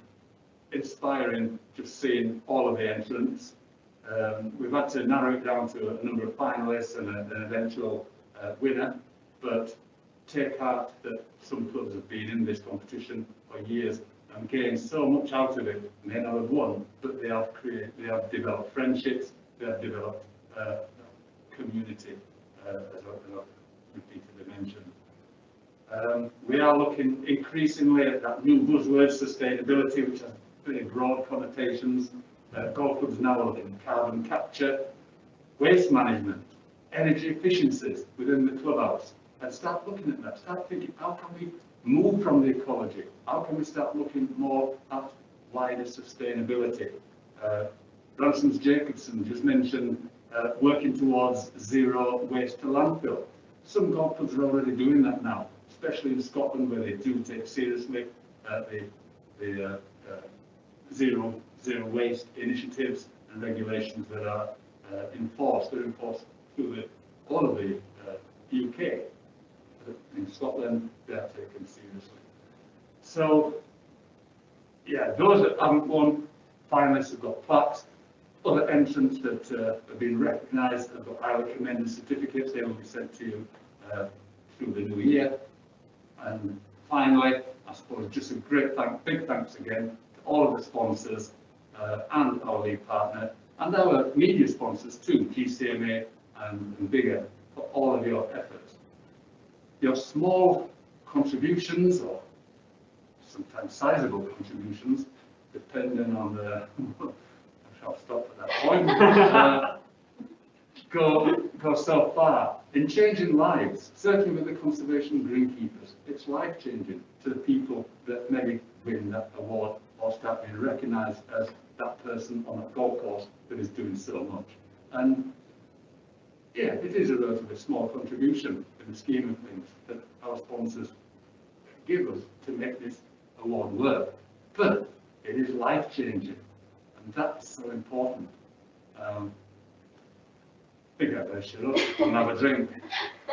inspiring just seeing all of the entrants. We've had to narrow it down to a number of finalists and an eventual winner, but take heart that some clubs have been in this competition for years and gained so much out of it. May not have won, but they have developed friendships, they have developed community, as I've repeatedly mentioned. We are looking increasingly at that new buzzword, sustainability, which has very broad connotations. Golf clubs now are looking at carbon capture, waste management, energy efficiencies within the clubhouse, and start looking at that, start thinking, how can we move from the ecology? How can we start looking more at wider sustainability? Branson's Jacobson just mentioned working towards zero waste to landfill. Some golf clubs are already doing that now, especially in Scotland, where they do take seriously the zero waste initiatives and regulations that are enforced. They're enforced through all of the UK. In Scotland, they are taken seriously. So, yeah, those that haven't won, finalists have got plaques. Other entrants that have been recognised have got highly commended certificates. They will be sent to you through the new year. And finally, I suppose just a big thanks again to all of the sponsors and our league partner and our media sponsors too, GCMA and Bigger, for all of your efforts. Your small contributions, or sometimes sizable contributions, depending on the I'll stop at that point, go so far in changing lives, certainly with the conservation greenkeepers. It's life-changing to the people that maybe win that award or start being recognised as that person on a golf course that is doing so much. And yeah, it is a relatively small contribution in the scheme of things that our sponsors give us to make this award work, but it is life-changing. And that's so important. I think I better shut up and have a drink.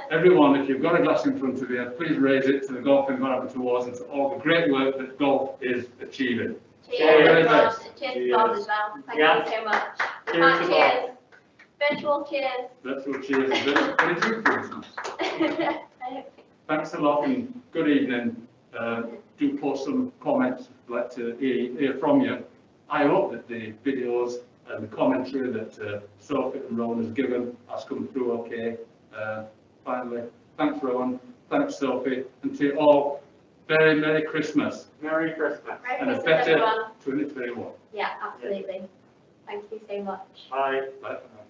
Everyone, if you've got a glass in front of you, please raise it to the Golf Environment Awards and to all the great work that golf is achieving. Cheers, Bob. Cheers, Bob, as well. Thank you so much. Cheers. Cheers. Virtual cheers. Virtual cheers. Thanks a lot and good evening. Do post some comments. I'd like to hear from you. I hope that the videos and the commentary that Sophie and Rowan has given has come through okay. Finally, thanks Rowan, thanks Sophie, and to you all, very Merry Christmas. Merry Christmas. And a better 2021. Yeah, absolutely. Thank you so much. Bye. Bye for now.